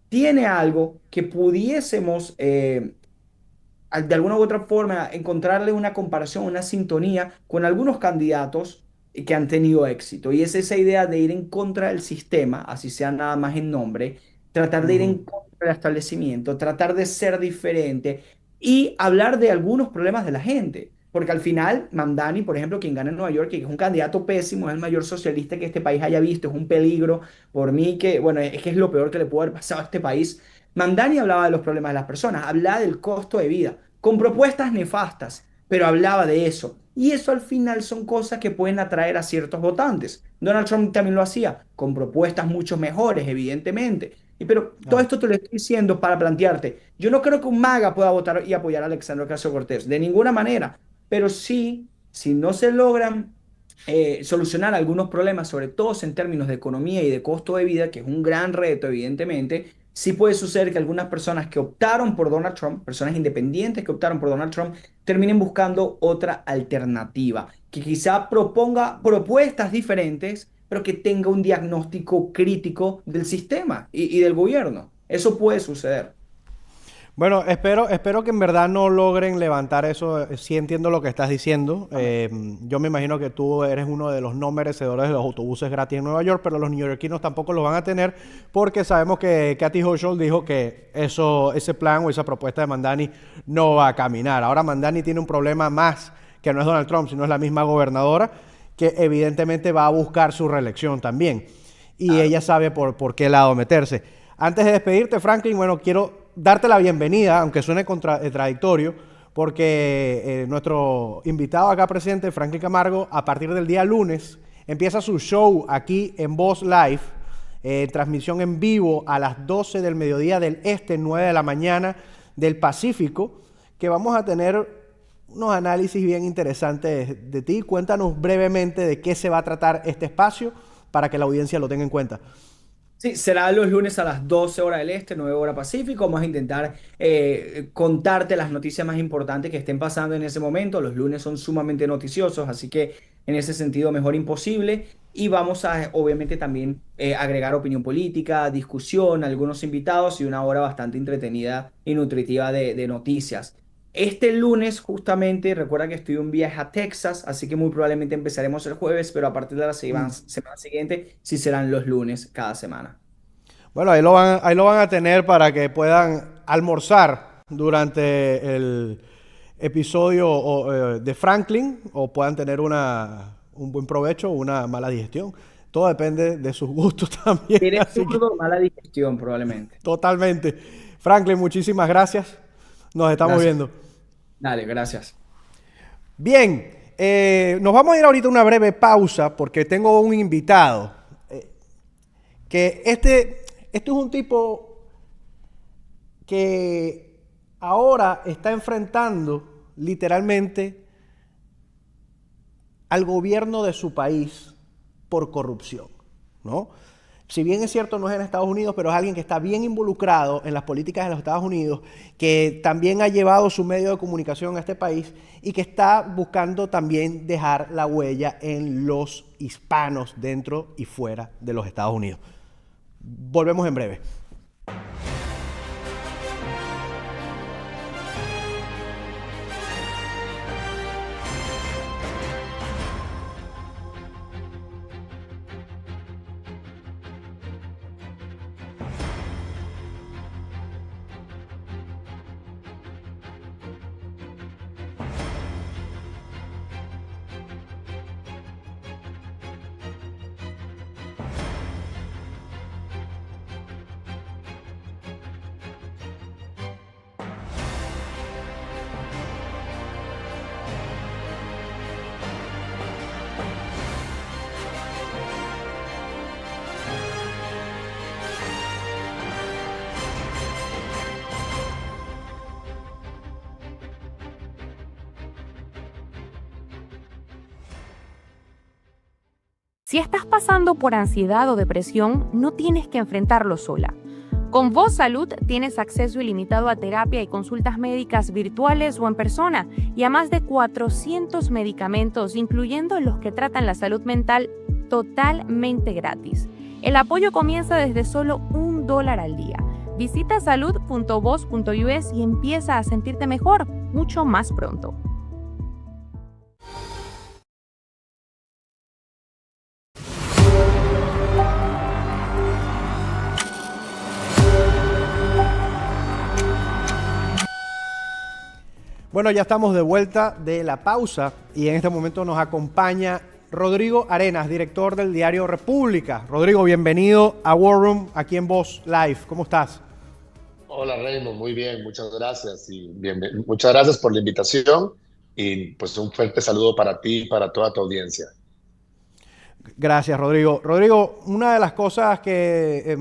tiene algo que pudiésemos de alguna u otra forma encontrarle una comparación, una sintonía con algunos candidatos que han tenido éxito. Y es esa idea de ir en contra del sistema, así sea nada más en nombre, tratar de ir en Ujú. contra del establecimiento, tratar de ser diferente y hablar de algunos problemas de la gente. Porque al final, Mamdani, por ejemplo, quien gana en Nueva York, que es un candidato pésimo, es el mayor socialista que este país haya visto, es un peligro por mí, que, bueno, es que es lo peor que le pudo haber pasado a este país. Mamdani hablaba de los problemas de las personas, hablaba del costo de vida, con propuestas nefastas, pero hablaba de eso. Y eso al final son cosas que pueden atraer a ciertos votantes. Donald Trump también lo hacía, con propuestas mucho mejores, evidentemente. Pero todo Claro. esto te lo estoy diciendo para plantearte. Yo no creo que un MAGA pueda votar y apoyar a Alexandria Ocasio-Cortez, de ninguna manera. Pero sí, si no se logran solucionar algunos problemas, sobre todo en términos de economía y de costo de vida, que es un gran reto, evidentemente, sí puede suceder que algunas personas que optaron por Donald Trump, personas independientes que optaron por Donald Trump, terminen buscando otra alternativa, que quizá proponga propuestas diferentes, pero que tenga un diagnóstico crítico del sistema y del gobierno. Eso puede suceder. Bueno, espero que en verdad no logren levantar eso. Sí entiendo lo que estás diciendo. Yo me imagino que tú eres uno de los no merecedores de los autobuses gratis en Nueva York, pero los neoyorquinos tampoco los van a tener porque sabemos que Kathy Hochul dijo que ese plan o esa propuesta de Mandani no va a caminar. Ahora Mandani tiene un problema más, que no es Donald Trump, sino es la misma gobernadora, que evidentemente va a buscar su reelección también. Y Claro. ella sabe por qué lado meterse. Antes de despedirte, Franklin, bueno, quiero darte la bienvenida, aunque suene contradictorio, porque nuestro invitado acá presente, Franklin Camargo, a partir del día lunes, empieza su show aquí en Voz Live, transmisión en vivo a las 12 del mediodía del este, 9 de la mañana del Pacífico, que vamos a tener unos análisis bien interesantes de ti. Cuéntanos brevemente de qué se va a tratar este espacio para que la audiencia lo tenga en cuenta. Sí, será los lunes a las 12 horas del este, 9 horas Pacífico. Vamos a intentar contarte las noticias más importantes que estén pasando en ese momento. Los lunes son sumamente noticiosos, así que en ese sentido mejor imposible. Y vamos a, obviamente, también agregar opinión política, discusión, algunos invitados y una hora bastante entretenida y nutritiva de noticias. Este lunes, justamente, recuerda que estoy en un viaje a Texas, así que muy probablemente empezaremos el jueves, pero a partir de la semana siguiente sí serán los lunes cada semana. Bueno, ahí lo van a tener para que puedan almorzar durante el episodio de Franklin o puedan tener un buen provecho o una mala digestión. Todo depende de sus gustos también. Tienes Así que zurdo, mala digestión probablemente. totalmente. Franklin, muchísimas gracias. Nos estamos Gracias. viendo. Dale, gracias. Bien, nos vamos a ir ahorita a una breve pausa porque tengo un invitado. Que este es un tipo que ahora está enfrentando literalmente al gobierno de su país por corrupción, ¿no? Si bien es cierto, no es en Estados Unidos, pero es alguien que está bien involucrado en las políticas de los Estados Unidos, que también ha llevado su medio de comunicación a este país y que está buscando también dejar la huella en los hispanos dentro y fuera de los Estados Unidos. Volvemos en breve. Si estás pasando por ansiedad o depresión, no tienes que enfrentarlo sola. Con Voz Salud tienes acceso ilimitado a terapia y consultas médicas virtuales o en persona y a más de 400 medicamentos, incluyendo los que tratan la salud mental, totalmente gratis. El apoyo comienza desde solo $1 al día. Visita salud.voz.us y empieza a sentirte mejor mucho más pronto. Bueno, ya estamos de vuelta de la pausa y en este momento nos acompaña Rodrigo Arenas, director del diario República. Rodrigo, bienvenido a War Room, aquí en Voz Live. ¿Cómo estás? Hola Raymond, muy bien, muchas gracias muchas gracias por la invitación y pues un fuerte saludo para ti y para toda tu audiencia. Gracias, Rodrigo. Rodrigo, una de las cosas que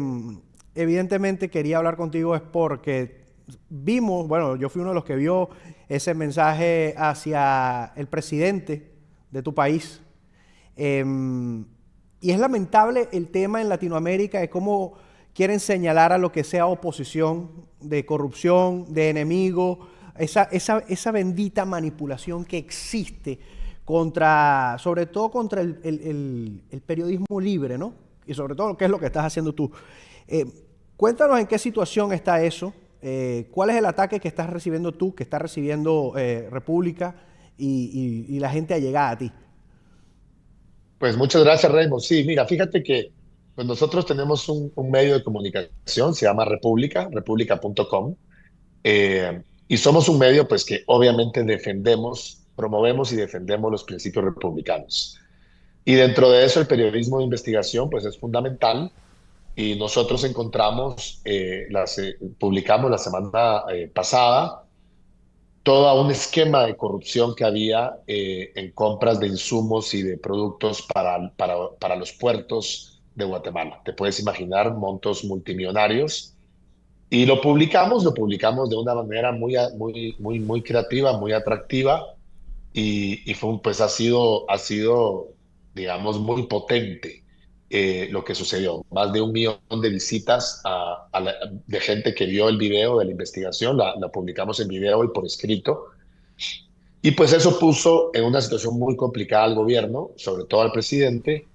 evidentemente quería hablar contigo es porque vimos, bueno, yo fui uno de los que vio ese mensaje hacia el presidente de tu país. Y es lamentable el tema en Latinoamérica de cómo quieren señalar a lo que sea oposición, de corrupción, de enemigo, esa bendita manipulación que existe sobre todo contra el periodismo libre, ¿no? Y sobre todo, ¿qué es lo que estás haciendo tú? Cuéntanos en qué situación está eso. ¿Cuál es el ataque que estás recibiendo tú, que está recibiendo República y la gente allegada a ti? Pues muchas gracias, Raymond. Sí, mira, fíjate que pues nosotros tenemos un medio de comunicación, se llama República, república.com, y somos un medio pues que obviamente promovemos y defendemos los principios republicanos. Y dentro de eso el periodismo de investigación pues es fundamental. Y nosotros publicamos la semana pasada todo un esquema de corrupción que había en compras de insumos y de productos para los puertos de Guatemala. Te puedes imaginar montos multimillonarios. Y lo publicamos de una manera muy creativa, muy atractiva. Y pues ha sido, digamos, muy potente. Lo que sucedió. Más de 1 millón de visitas de gente que vio el video de la investigación, la publicamos en video y por escrito. Y pues eso puso en una situación muy complicada al gobierno, sobre todo al presidente,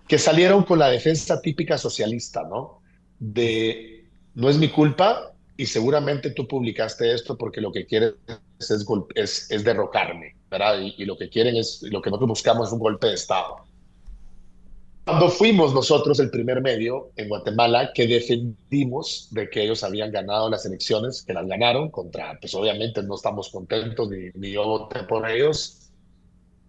que salieron con la defensa típica socialista, ¿no? No es mi culpa y seguramente tú publicaste esto porque lo que quieres es derrocarme, ¿verdad? Y lo que nosotros buscamos es un golpe de Estado. Cuando fuimos nosotros el primer medio en Guatemala que defendimos de que ellos habían ganado las elecciones, que las ganaron pues obviamente no estamos contentos, ni yo voté por ellos,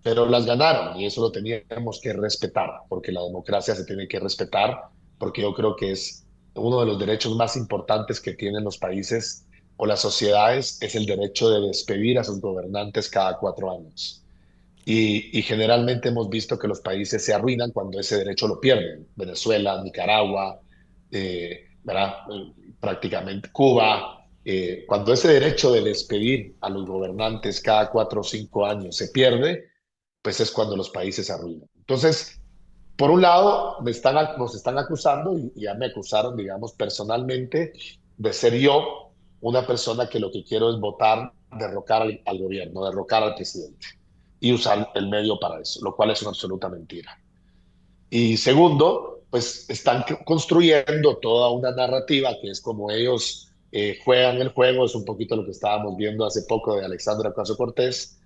pero las ganaron y eso lo teníamos que respetar, porque la democracia se tiene que respetar, porque yo creo que es uno de los derechos más importantes que tienen los países o las sociedades, es el derecho de despedir a sus gobernantes cada 4 años. Y generalmente hemos visto que los países se arruinan cuando ese derecho lo pierden. Venezuela, Nicaragua, ¿verdad? Prácticamente Cuba. Cuando ese derecho de despedir a los gobernantes cada 4 o 5 años se pierde, pues es cuando los países se arruinan. Entonces, por un lado, nos están acusando y ya me acusaron, digamos, personalmente de ser yo una persona que lo que quiero es derrocar al gobierno, derrocar al presidente y usar el medio para eso, lo cual es una absoluta mentira. Y segundo, pues están construyendo toda una narrativa que es como ellos juegan el juego, es un poquito lo que estábamos viendo hace poco de Alexandria Ocasio-Cortez,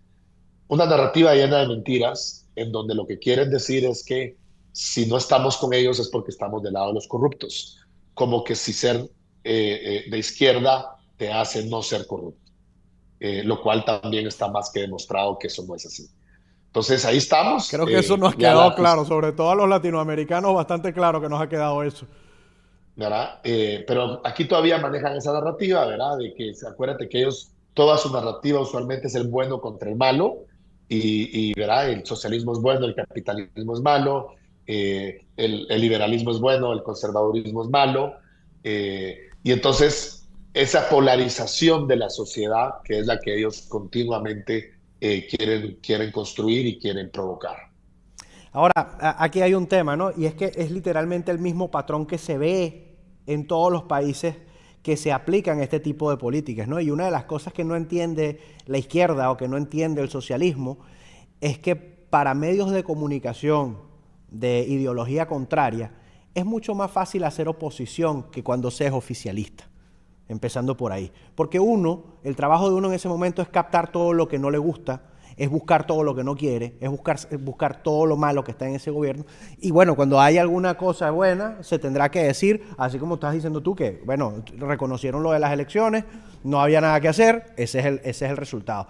una narrativa llena de mentiras, en donde lo que quieren decir es que si no estamos con ellos es porque estamos del lado de los corruptos, como que si ser de izquierda te hace no ser corrupto. Lo cual también está más que demostrado que eso no es así. Entonces ahí estamos. Creo que eso nos quedó claro, sobre todo a los latinoamericanos, bastante claro que nos ha quedado eso. ¿Verdad? Pero aquí todavía manejan esa narrativa, ¿verdad? De que, acuérdate que toda su narrativa usualmente es el bueno contra el malo, ¿verdad? El socialismo es bueno, el capitalismo es malo, el liberalismo es bueno, el conservadurismo es malo, y entonces esa polarización de la sociedad, que es la que ellos continuamente quieren construir y quieren provocar. Ahora, aquí hay un tema, ¿no? Y es que es literalmente el mismo patrón que se ve en todos los países que se aplican este tipo de políticas, ¿no? Y una de las cosas que no entiende la izquierda o que no entiende el socialismo es que para medios de comunicación de ideología contraria es mucho más fácil hacer oposición que cuando se es oficialista. Empezando por ahí. Porque el trabajo de uno en ese momento es captar todo lo que no le gusta, es buscar todo lo que no quiere, es buscar todo lo malo que está en ese gobierno. Y bueno, cuando hay alguna cosa buena, se tendrá que decir, así como estás diciendo tú, que bueno, reconocieron lo de las elecciones, no había nada que hacer, ese es el resultado.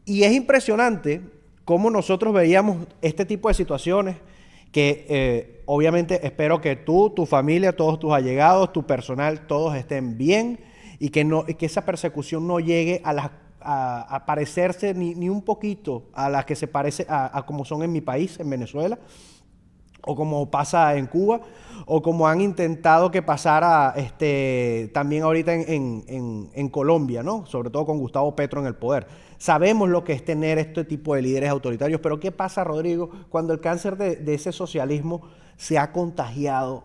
Y es impresionante cómo nosotros veíamos este tipo de situaciones que obviamente espero que tú, tu familia, todos tus allegados, tu personal, todos estén bien y que esa persecución no llegue a parecerse ni un poquito a las que se parece a como son en mi país, en Venezuela, o como pasa en Cuba, o como han intentado que pasara también ahorita en Colombia, ¿no? Sobre todo con Gustavo Petro en el poder. Sabemos lo que es tener este tipo de líderes autoritarios, pero ¿qué pasa, Rodrigo, cuando el cáncer de ese socialismo se ha contagiado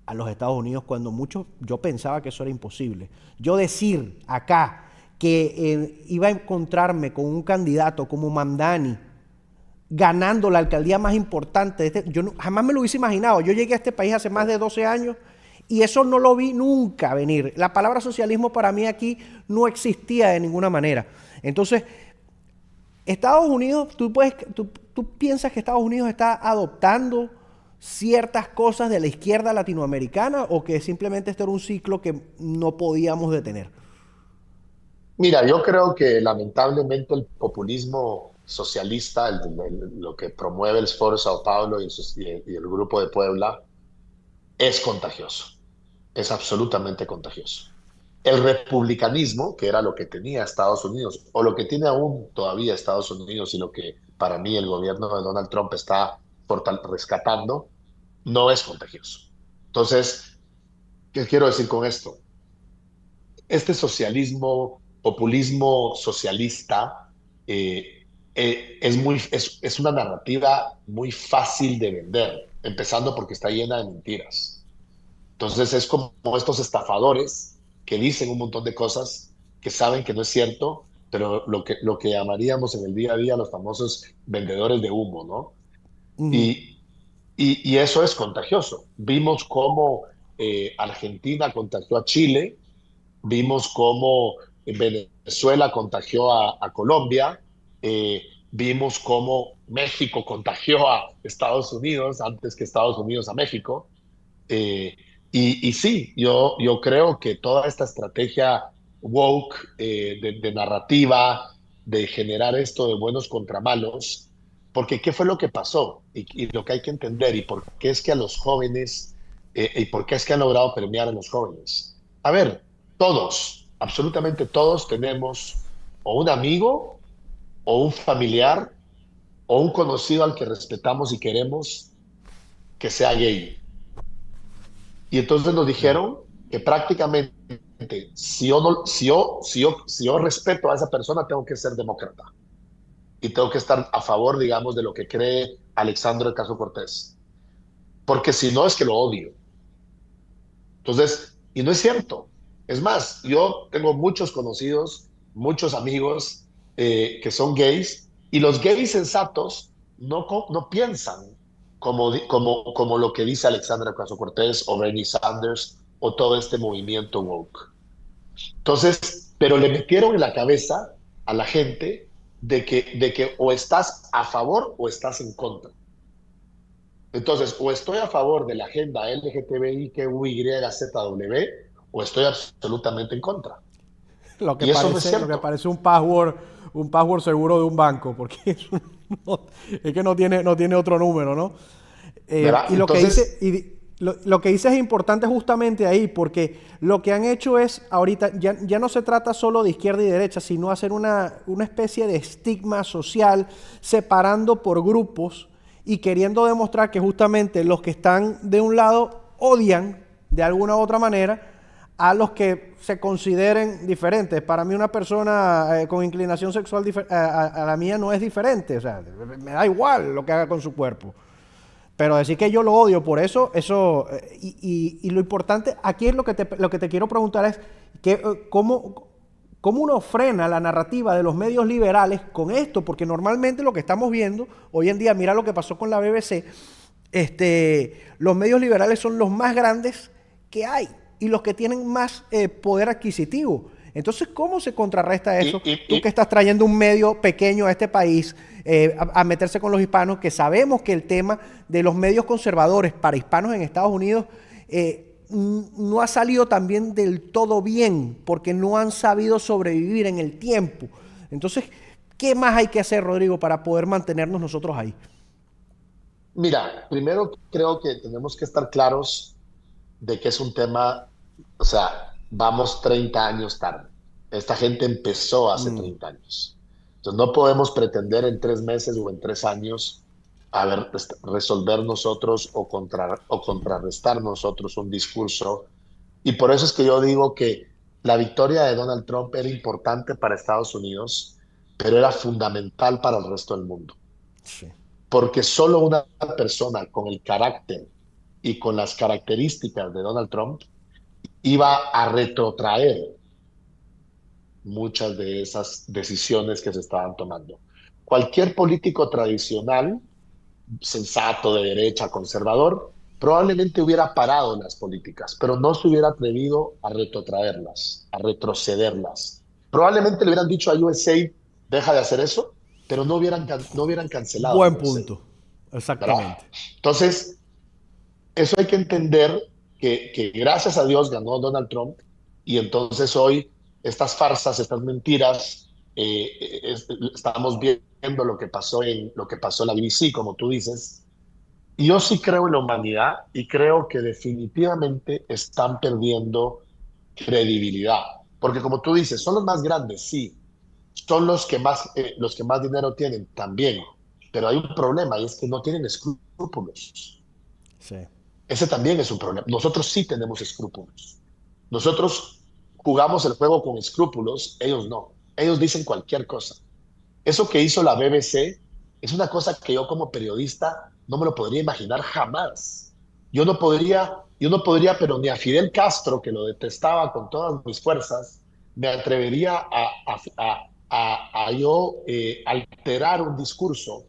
a los Estados Unidos, cuando yo pensaba que eso era imposible? Yo decir acá que iba a encontrarme con un candidato como Mamdani, ganando la alcaldía más importante, yo jamás me lo hubiese imaginado. Yo llegué a este país hace más de 12 años y eso no lo vi nunca venir. La palabra socialismo para mí aquí no existía de ninguna manera. Entonces, Estados Unidos, tú piensas que Estados Unidos está adoptando ciertas cosas de la izquierda latinoamericana o que simplemente esto era un ciclo que no podíamos detener. Mira, yo creo que lamentablemente el populismo socialista, lo que promueve el Foro Sao Paulo y el Grupo de Puebla, es contagioso, es absolutamente contagioso. El republicanismo, que era lo que tenía Estados Unidos, o lo que tiene aún todavía Estados Unidos y lo que para mí el gobierno de Donald Trump está rescatando, no es contagioso. Entonces, ¿qué quiero decir con esto? Este populismo socialista, es una narrativa muy fácil de vender, empezando porque está llena de mentiras. Entonces es como estos estafadores que dicen un montón de cosas que saben que no es cierto, pero lo que llamaríamos en el día a día los famosos vendedores de humo, ¿no? Uh-huh. Y eso es contagioso. Vimos cómo Argentina contagió a Chile, vimos cómo Venezuela contagió a Colombia, vimos cómo México contagió a Estados Unidos antes que Estados Unidos a México. Y sí, yo creo que toda esta estrategia woke de narrativa, de generar esto de buenos contra malos, porque ¿qué fue lo que pasó? Y lo que hay que entender, y por qué es que a los jóvenes, y por qué es que han logrado premiar a los jóvenes. A ver, todos, absolutamente todos tenemos o un amigo, o un familiar, o un conocido al que respetamos y queremos que sea gay. Y entonces nos dijeron que prácticamente si yo respeto a esa persona, tengo que ser demócrata. Y tengo que estar a favor, digamos, de lo que cree Alexandre Ocasio-Cortez. Porque si no, es que lo odio. Entonces, y no es cierto. Es más, yo tengo muchos conocidos, muchos amigos que son gays, y los gays sensatos no piensan como lo que dice Alexandra Ocasio-Cortez o Bernie Sanders o todo este movimiento woke. Entonces, pero le metieron en la cabeza a la gente de que o estás a favor o estás en contra. Entonces, o estoy a favor de la agenda LGTBIQYZW o estoy absolutamente en contra. Lo que parece un password seguro de un banco, porque es que no tiene otro número, ¿no? Y lo que dice es importante justamente ahí, porque lo que han hecho es, ahorita, ya no se trata solo de izquierda y derecha, sino hacer una especie de estigma social, separando por grupos y queriendo demostrar que justamente los que están de un lado odian de alguna u otra manera a los que se consideren diferentes. Para mí una persona con inclinación sexual a la mía no es diferente, o sea, me da igual lo que haga con su cuerpo. Pero decir que yo lo odio por eso, y lo importante aquí es lo que te quiero preguntar es que, ¿cómo uno frena la narrativa de los medios liberales con esto? Porque normalmente lo que estamos viendo hoy en día, mira lo que pasó con la BBC, los medios liberales son los más grandes que hay y los que tienen más poder adquisitivo. Entonces, ¿cómo se contrarresta eso? Tú que estás trayendo un medio pequeño a este país a meterse con los hispanos, que sabemos que el tema de los medios conservadores para hispanos en Estados Unidos no ha salido también del todo bien, porque no han sabido sobrevivir en el tiempo. Entonces, ¿qué más hay que hacer, Rodrigo, para poder mantenernos nosotros ahí? Mira, primero creo que tenemos que estar claros de que es un tema, o sea, vamos 30 años tarde. Esta gente empezó hace 30 años. Entonces no podemos pretender en 3 meses o en 3 años resolver nosotros o contrarrestar nosotros un discurso. Y por eso es que yo digo que la victoria de Donald Trump era importante para Estados Unidos, pero era fundamental para el resto del mundo. Sí. Porque solo una persona con el carácter y con las características de Donald Trump iba a retrotraer muchas de esas decisiones que se estaban tomando. Cualquier político tradicional, sensato, de derecha, conservador, probablemente hubiera parado las políticas, pero no se hubiera atrevido a retrotraerlas, a retrocederlas. Probablemente le hubieran dicho a USA, deja de hacer eso, pero no hubieran cancelado. Buen punto, exactamente. ¿Verdad? Entonces, eso hay que entender que gracias a Dios ganó Donald Trump, y entonces hoy estas farsas, estas mentiras, estamos viendo lo que pasó en la BBC, como tú dices. Y yo sí creo en la humanidad y creo que definitivamente están perdiendo credibilidad. Porque como tú dices, son los más grandes, sí. Son los que más dinero tienen también. Pero hay un problema y es que no tienen escrúpulos. Sí. Ese también es un problema. Nosotros sí tenemos escrúpulos. Nosotros jugamos el juego con escrúpulos, ellos no. Ellos dicen cualquier cosa. Eso que hizo la BBC es una cosa que yo como periodista no me lo podría imaginar jamás. Yo no podría, pero ni a Fidel Castro, que lo detestaba con todas mis fuerzas, me atrevería a yo alterar un discurso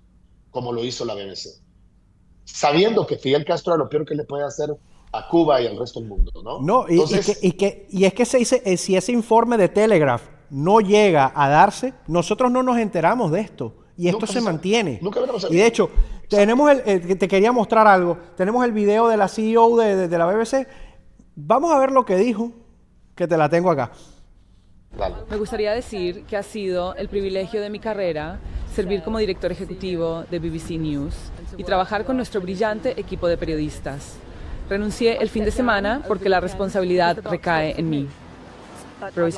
como lo hizo la BBC. Sabiendo que Fidel Castro era lo peor que le puede hacer a Cuba y al resto del mundo, ¿no? No, entonces, y es que se dice, si ese informe de Telegraph no llega a darse, nosotros no nos enteramos de esto. Y esto se mantiene. Y de hecho, te quería mostrar algo. Tenemos el video de la CEO de la BBC. Vamos a ver lo que dijo, que te la tengo acá. Dale. Me gustaría decir que ha sido el privilegio de mi carrera servir como director ejecutivo de BBC News y trabajar con nuestro brillante equipo de periodistas. Renuncié el fin de semana porque la responsabilidad recae en mí. Pero me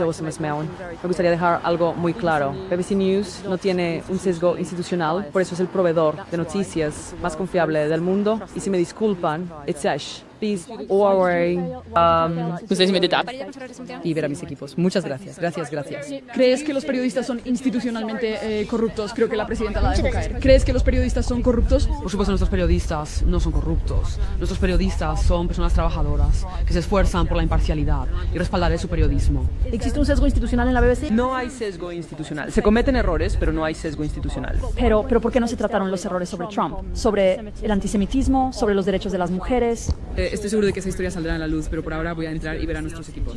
gustaría dejar algo muy claro. BBC News no tiene un sesgo institucional, por eso es el proveedor de noticias más confiable del mundo. Y si me disculpan, it's Ash. Please, y ver a mis equipos. Muchas gracias. Gracias. ¿Crees que los periodistas son institucionalmente corruptos? Creo que la presidenta la dejó caer. ¿Crees que los periodistas son corruptos? Por supuesto, nuestros periodistas no son corruptos. Nuestros periodistas son personas trabajadoras que se esfuerzan por la imparcialidad y respaldaré su periodismo. ¿Existe un sesgo institucional en la BBC? No hay sesgo institucional. Se cometen errores, pero no hay sesgo institucional. Pero ¿por qué no se trataron los errores sobre Trump? ¿Sobre el antisemitismo? ¿Sobre los derechos de las mujeres? Estoy seguro de que esa historia saldrá a la luz, pero por ahora voy a entrar y ver a nuestros equipos.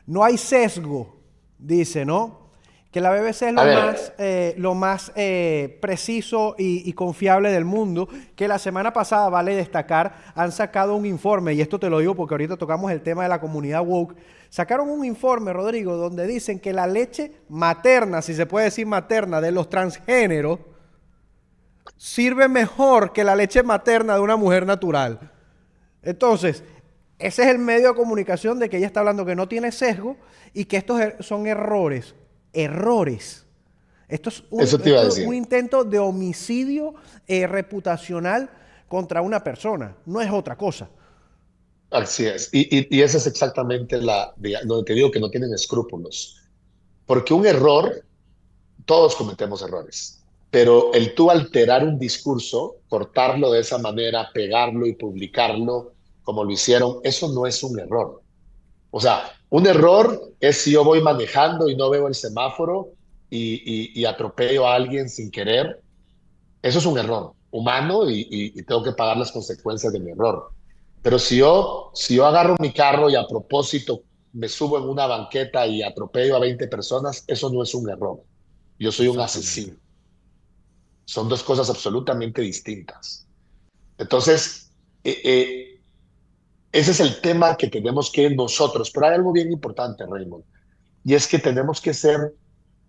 No hay sesgo, dice, ¿no? Que la BBC es lo más preciso y confiable del mundo, que la semana pasada, vale destacar, han sacado un informe, y esto te lo digo porque ahorita tocamos el tema de la comunidad woke. Sacaron un informe, Rodrigo, donde dicen que la leche materna, si se puede decir materna, de los transgéneros, sirve mejor que la leche materna de una mujer natural. Entonces, ese es el medio de comunicación de que ella está hablando que no tiene sesgo y que estos son errores. Esto es un intento de homicidio reputacional contra una persona, no es otra cosa. Así es, y esa es exactamente donde te digo que no tienen escrúpulos. Porque un error, todos cometemos errores. pero el tú alterar un discurso, cortarlo de esa manera, pegarlo y publicarlo como lo hicieron, eso no es un error. O sea, un error es si yo voy manejando y no veo el semáforo y atropello a alguien sin querer. Eso es un error humano y tengo que pagar las consecuencias de mi error. Pero si yo agarro mi carro y a propósito me subo en una banqueta y atropello a 20 personas, eso no es un error. Yo soy un asesino. Son dos cosas absolutamente distintas. Entonces, ese es el tema que tenemos que nosotros, pero hay algo bien importante, Raymond, y es que tenemos que ser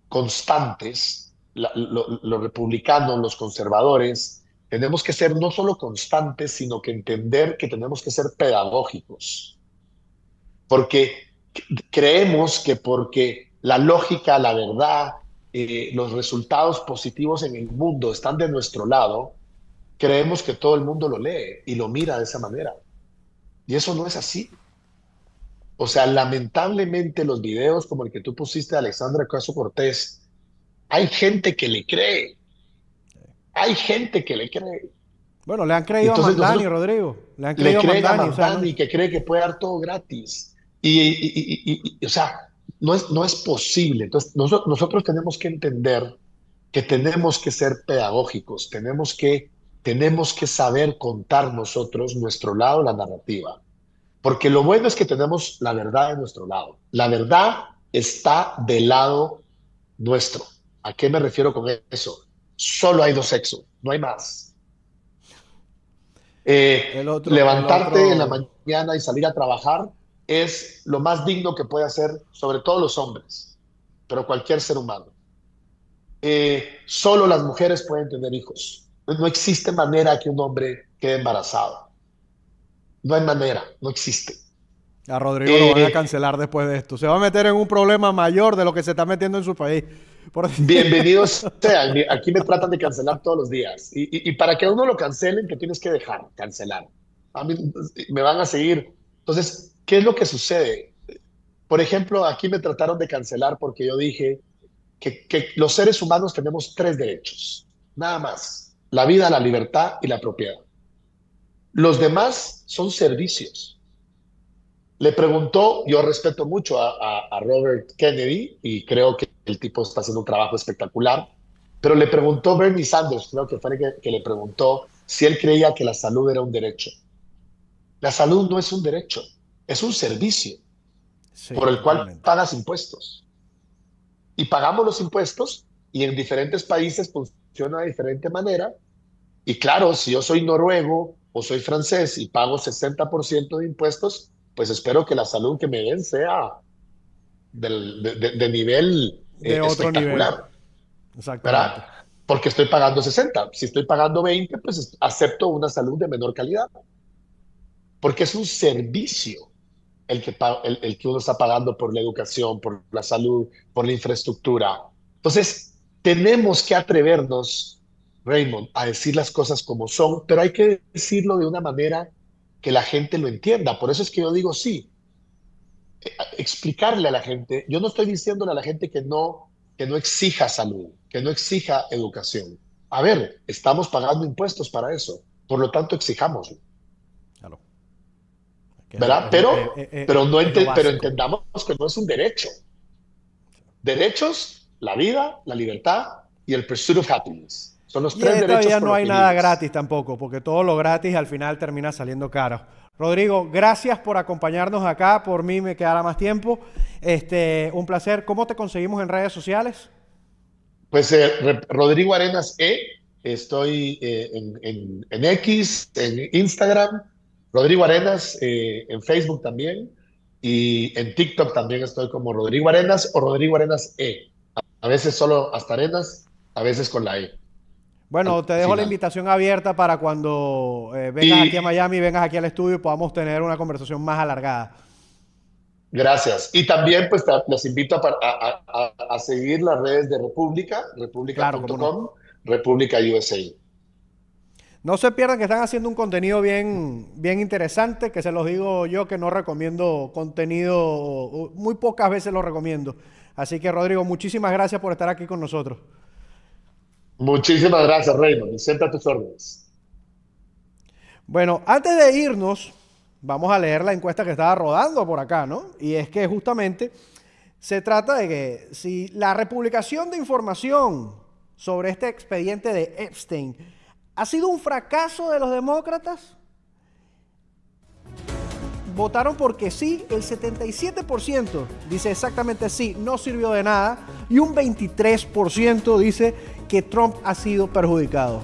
constantes, los republicanos, los conservadores, tenemos que ser no solo constantes, sino que entender que tenemos que ser pedagógicos, porque creemos que porque la lógica, la verdad, los resultados positivos en el mundo están de nuestro lado, creemos que todo el mundo lo lee y lo mira de esa manera. Y eso no es así. O sea, lamentablemente los videos como el que tú pusiste de Alexandra Ocasio-Cortez, hay gente que le cree. Hay gente que le cree. Bueno, le han creído a Mamdani, Rodrigo. Le han creído a Mamdani, o sea, que cree que puede dar todo gratis. O sea, no es posible. Entonces, nosotros tenemos que entender que tenemos que ser pedagógicos, tenemos que saber contar nosotros nuestro lado, la narrativa. Porque lo bueno es que tenemos la verdad de nuestro lado. La verdad está del lado nuestro. ¿A qué me refiero con eso? Solo hay dos sexos, no hay más. Levantarte en la mañana y salir a trabajar es lo más digno que puede hacer, sobre todo los hombres, pero cualquier ser humano. Solo las mujeres pueden tener hijos. No existe manera que un hombre quede embarazado. No hay manera, no existe. A Rodrigo lo van a cancelar después de esto. Se va a meter en un problema mayor de lo que se está metiendo en su país. Bienvenidos sean. Aquí me tratan de cancelar todos los días. Y para que a uno lo cancelen, ¿qué tienes que dejar? Cancelar. A mí me van a seguir. Entonces, ¿qué es lo que sucede? Por ejemplo, aquí me trataron de cancelar porque yo dije que los seres humanos tenemos 3 derechos. Nada más. La vida, la libertad y la propiedad. Los demás son servicios. Le preguntó, yo respeto mucho a Robert Kennedy y creo que el tipo está haciendo un trabajo espectacular, pero le preguntó Bernie Sanders, creo que fue el que le preguntó si él creía que la salud era un derecho. La salud no es un derecho, es un servicio por el cual pagas impuestos. Y pagamos los impuestos y en diferentes países funciona de diferente manera. Y claro, si yo soy noruego o soy francés y pago 60% de impuestos, pues espero que la salud que me den sea de nivel de otro espectacular. Nivel. Exactamente. ¿Verdad? Porque estoy pagando 60. Si estoy pagando 20, pues acepto una salud de menor calidad. Porque es un servicio el que uno está pagando por la educación, por la salud, por la infraestructura. Entonces, tenemos que atrevernos, Raymond, a decir las cosas como son, pero hay que decirlo de una manera que la gente lo entienda. Por eso es que yo digo sí. Explicarle a la gente, yo no estoy diciéndole a la gente que no exija salud, que no exija educación. A ver, estamos pagando impuestos para eso, por lo tanto exijámoslo. Claro. ¿Verdad? Pero entendamos que no es un derecho. Derechos, la vida, la libertad y el pursuit of happiness. Son los 3 derechos. Todavía no hay nada gratis tampoco, porque todo lo gratis al final termina saliendo caro. Rodrigo, gracias por acompañarnos acá. Por mí me quedará más tiempo. Un placer. ¿Cómo te conseguimos en redes sociales? Pues Rodrigo Arenas Estoy en X, en Instagram. Rodrigo Arenas, en Facebook también. Y en TikTok también estoy como Rodrigo Arenas o Rodrigo Arenas A veces solo hasta Arenas, a veces con la E. Bueno, te dejo la invitación abierta para cuando vengas aquí a Miami, vengas aquí al estudio y podamos tener una conversación más alargada. Gracias. Y también pues los invito a seguir las redes de República.com, claro, República USA. No se pierdan que están haciendo un contenido bien interesante, que se los digo yo que no recomiendo contenido, muy pocas veces lo recomiendo. Así que Rodrigo, muchísimas gracias por estar aquí con nosotros. Muchísimas gracias, Raymond. Y siempre a tus órdenes. Bueno, antes de irnos, vamos a leer la encuesta que estaba rodando por acá, ¿no? Y es que justamente se trata de que si la republicación de información sobre este expediente de Epstein ha sido un fracaso de los demócratas, votaron porque sí, el 77% dice exactamente sí, no sirvió de nada, y un 23% dice que Trump ha sido perjudicado.